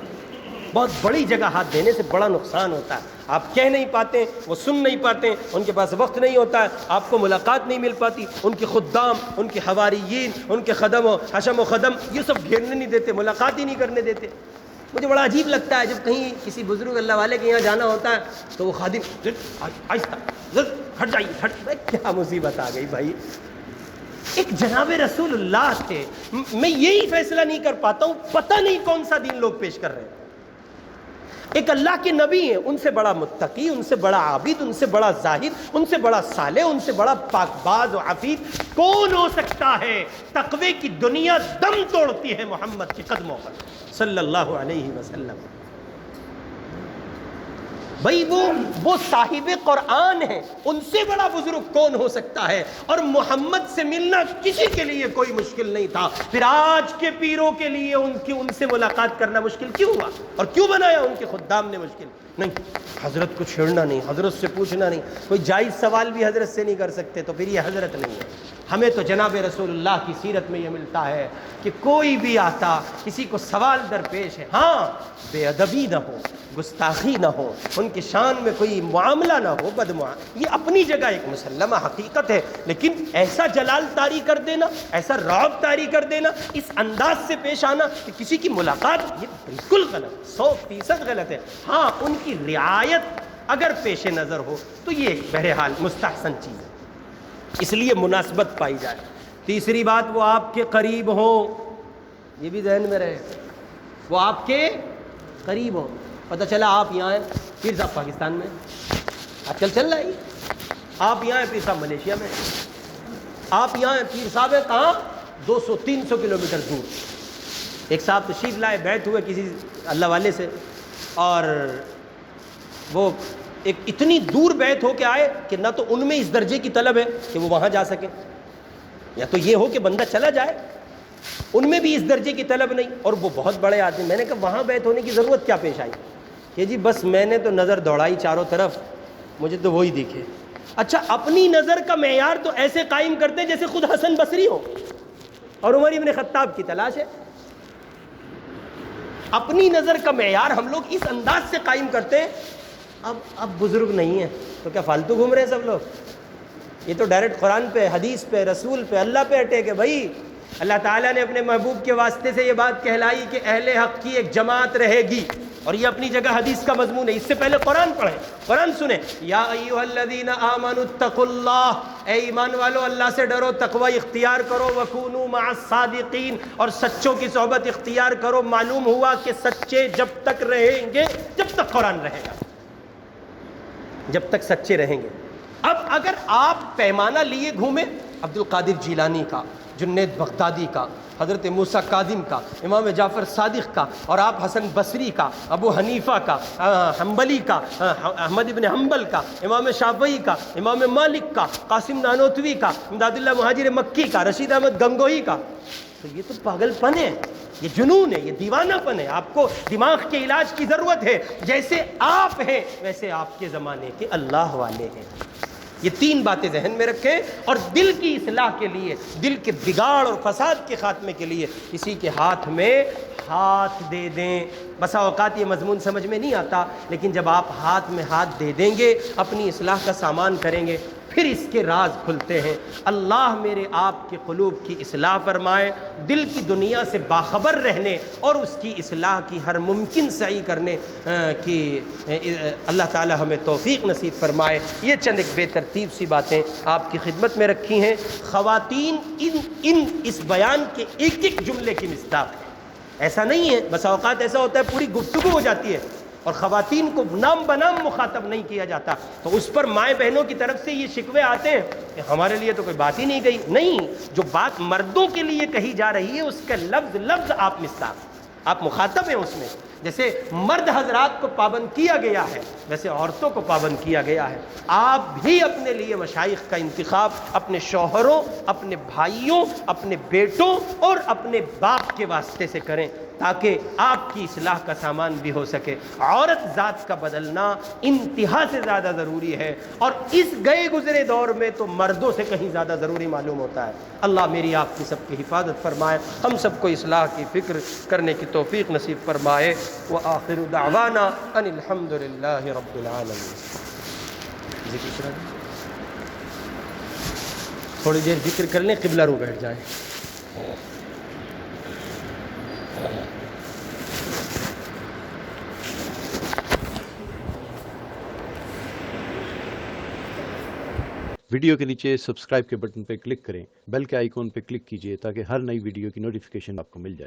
بہت بڑی جگہ ہاتھ دینے سے بڑا نقصان ہوتا ہے، آپ کہہ نہیں پاتے، وہ سن نہیں پاتے، ان کے پاس وقت نہیں ہوتا ہے، آپ کو ملاقات نہیں مل پاتی، ان کے خدام، ان کے حواریین، ان کے خدم و حشم و خدم یہ سب گھیرنے نہیں دیتے، ملاقات ہی نہیں کرنے دیتے۔ مجھے بڑا عجیب لگتا ہے جب کہیں کسی بزرگ اللہ والے کے یہاں جانا ہوتا ہے تو وہ خادم آہستہ ہٹ جائیے، ہٹ، کیا مصیبت آ گئی بھائی۔ ایک جناب رسول اللہ تھے، میں یہی فیصلہ نہیں کر پاتا ہوں، پتہ نہیں کون سا دین لوگ پیش کر رہے ہیں۔ ایک اللہ کے نبی ہیں، ان سے بڑا متقی، ان سے بڑا عابد، ان سے بڑا زاہد، ان سے بڑا صالح، ان سے بڑا پاک باز و عفیف کون ہو سکتا ہے؟ تقوی کی دنیا دم توڑتی ہے محمد کے قدموں پر صلی اللہ علیہ وسلم۔ بھائی وہ صاحب قرآن ہیں، ان سے بڑا بزرگ کون ہو سکتا ہے؟ اور محمد سے ملنا کسی کے لیے کوئی مشکل نہیں تھا، پھر آج کے پیروں کے لیے ان سے ملاقات کرنا مشکل کیوں ہوا؟ اور کیوں بنایا ان کے خدام نے مشکل؟ نہیں، حضرت کو چھیڑنا نہیں، حضرت سے پوچھنا نہیں، کوئی جائز سوال بھی حضرت سے نہیں کر سکتے تو پھر یہ حضرت نہیں ہے۔ ہمیں تو جناب رسول اللہ کی سیرت میں یہ ملتا ہے کہ کوئی بھی آتا، کسی کو سوال درپیش ہے، ہاں بے ادبی نہ ہو، گستاخی نہ ہو، ان کی شان میں کوئی معاملہ نہ ہو یہ اپنی جگہ ایک مسلمہ حقیقت ہے، لیکن ایسا جلال طاری کر دینا، ایسا رعب طاری کر دینا، اس انداز سے پیش آنا کہ کسی کی ملاقات، یہ بالکل غلط، 100% غلط ہے۔ ہاں ان کی رعایت اگر پیش نظر ہو تو یہ بہرحال مستحسن چیز ہے، اس لیے مناسبت پائی جائے۔ تیسری بات، وہ آپ کے قریب ہوں، یہ بھی ذہن میں رہے، وہ آپ کے قریب ہوں۔ پتہ چلا آپ یہاں ہیں، پیر صاحب پاکستان میں، آج کل چل رہا ہے، آپ یہاں ہیں، پیر صاحب ملیشیا میں، آپ یہاں ہیں، پیر صاحب ہیں کہاں؟ 200-300 کلومیٹر دور۔ ایک صاحب تشریف لائے، بیعت ہوئے کسی اللہ والے سے، اور وہ ایک اتنی دور بیعت ہو کے آئے کہ نہ تو ان میں اس درجے کی طلب ہے کہ وہ وہاں جا سکیں، یا تو یہ ہو کہ بندہ چلا جائے، ان میں بھی اس درجے کی طلب نہیں، اور وہ بہت بڑے آدمی۔ میں نے کہا وہاں بیعت ہونے کی ضرورت کیا پیش آئی؟ کہ جی بس میں نے تو نظر دوڑائی چاروں طرف، مجھے تو وہی دکھے۔ اچھا، اپنی نظر کا معیار تو ایسے قائم کرتے جیسے خود حسن بصری ہو اور عمر ابن خطاب کی تلاش ہے۔ اپنی نظر کا معیار ہم لوگ اس انداز سے قائم کرتے ہیں۔ اب بزرگ نہیں ہیں تو کیا فالتو گھوم رہے ہیں سب لوگ؟ یہ تو ڈائریکٹ قرآن پہ، حدیث پہ، رسول پہ، اللہ پہ اٹے کہ بھائی اللہ تعالیٰ نے اپنے محبوب کے واسطے سے یہ بات کہلائی کہ اہل حق کی ایک جماعت رہے گی، اور یہ اپنی جگہ حدیث کا مضمون ہے۔ اس سے پہلے قرآن پڑھیں، قرآن سنیں، یا ایھا الذین آمنوا اتقوا اللہ، اے ایمان والو اللہ سے ڈرو، تقوی اختیار کرو، وکونوا مع الصادقین، اور سچوں کی صحبت اختیار کرو۔ معلوم ہوا کہ سچے جب تک رہیں گے جب تک قرآن رہے گا، جب تک سچے رہیں گے۔ اب اگر آپ پیمانہ لیے گھومیں، عبد القادر جیلانی کا، جنید بغدادی کا، حضرت موسیٰ کاظم کا، امام جعفر صادق کا، اور آپ حسن بصری کا، ابو حنیفہ کا، حنبلی کا، احمد ابن حنبل کا، امام شافعی کا، امام مالک کا، قاسم نانوتوی کا، امداد اللہ مہاجر مکی کا، رشید احمد گنگوہی کا، تو یہ تو پاگل پن ہے، یہ جنون ہے، یہ دیوانہ پن ہے۔ آپ کو دماغ کے علاج کی ضرورت ہے۔ جیسے آپ ہیں ویسے آپ کے زمانے کے اللہ والے ہیں۔ یہ تین باتیں ذہن میں رکھیں، اور دل کی اصلاح کے لیے، دل کے بگاڑ اور فساد کے خاتمے کے لیے کسی کے ہاتھ میں ہاتھ دے دیں۔ بسا اوقات یہ مضمون سمجھ میں نہیں آتا، لیکن جب آپ ہاتھ میں ہاتھ دے دیں گے، اپنی اصلاح کا سامان کریں گے، پھر اس کے راز کھلتے ہیں۔ اللہ میرے آپ کے قلوب کی اصلاح فرمائے، دل کی دنیا سے باخبر رہنے اور اس کی اصلاح کی ہر ممکن سعی کرنے کی اللہ تعالی ہمیں توفیق نصیب فرمائے۔ یہ چند ایک بے ترتیب سی باتیں آپ کی خدمت میں رکھی ہیں۔ خواتین اس بیان کے ایک ایک جملے کی مصداق ہے، ایسا نہیں ہے۔ بس اوقات ایسا ہوتا ہے پوری گفتگو ہو جاتی ہے اور خواتین کو نام بنام مخاطب نہیں کیا جاتا، تو اس پر مائیں بہنوں کی طرف سے یہ شکوے آتے ہیں کہ ہمارے لیے تو کوئی بات ہی نہیں کہی۔ نہیں، جو بات مردوں کے لیے کہی جا رہی ہے اس کا لفظ لفظ آپ مصداق، آپ مخاطب ہیں اس میں۔ جیسے مرد حضرات کو پابند کیا گیا ہے ویسے عورتوں کو پابند کیا گیا ہے۔ آپ بھی اپنے لیے مشائخ کا انتخاب اپنے شوہروں، اپنے بھائیوں، اپنے بیٹوں اور اپنے باپ کے واسطے سے کریں تاکہ آپ کی اصلاح کا سامان بھی ہو سکے۔ عورت ذات کا بدلنا انتہا سے زیادہ ضروری ہے، اور اس گئے گزرے دور میں تو مردوں سے کہیں زیادہ ضروری معلوم ہوتا ہے۔ اللہ میری آپ کی سب کی حفاظت فرمائے، ہم سب کو اصلاح کی فکر کرنے کی توفیق نصیب فرمائے۔ وآخر دعوانا ان الحمد للہ رب العالمین۔ ذکر کرا دیں، تھوڑی دیر ذکر کر لیں، قبلہ رو بیٹھ جائیں۔ ویڈیو کے نیچے سبسکرائب کے بٹن پہ کلک کریں، بیل کے آئیکن پہ کلک کیجئے تاکہ ہر نئی ویڈیو کی نوٹیفیکیشن آپ کو مل جائے۔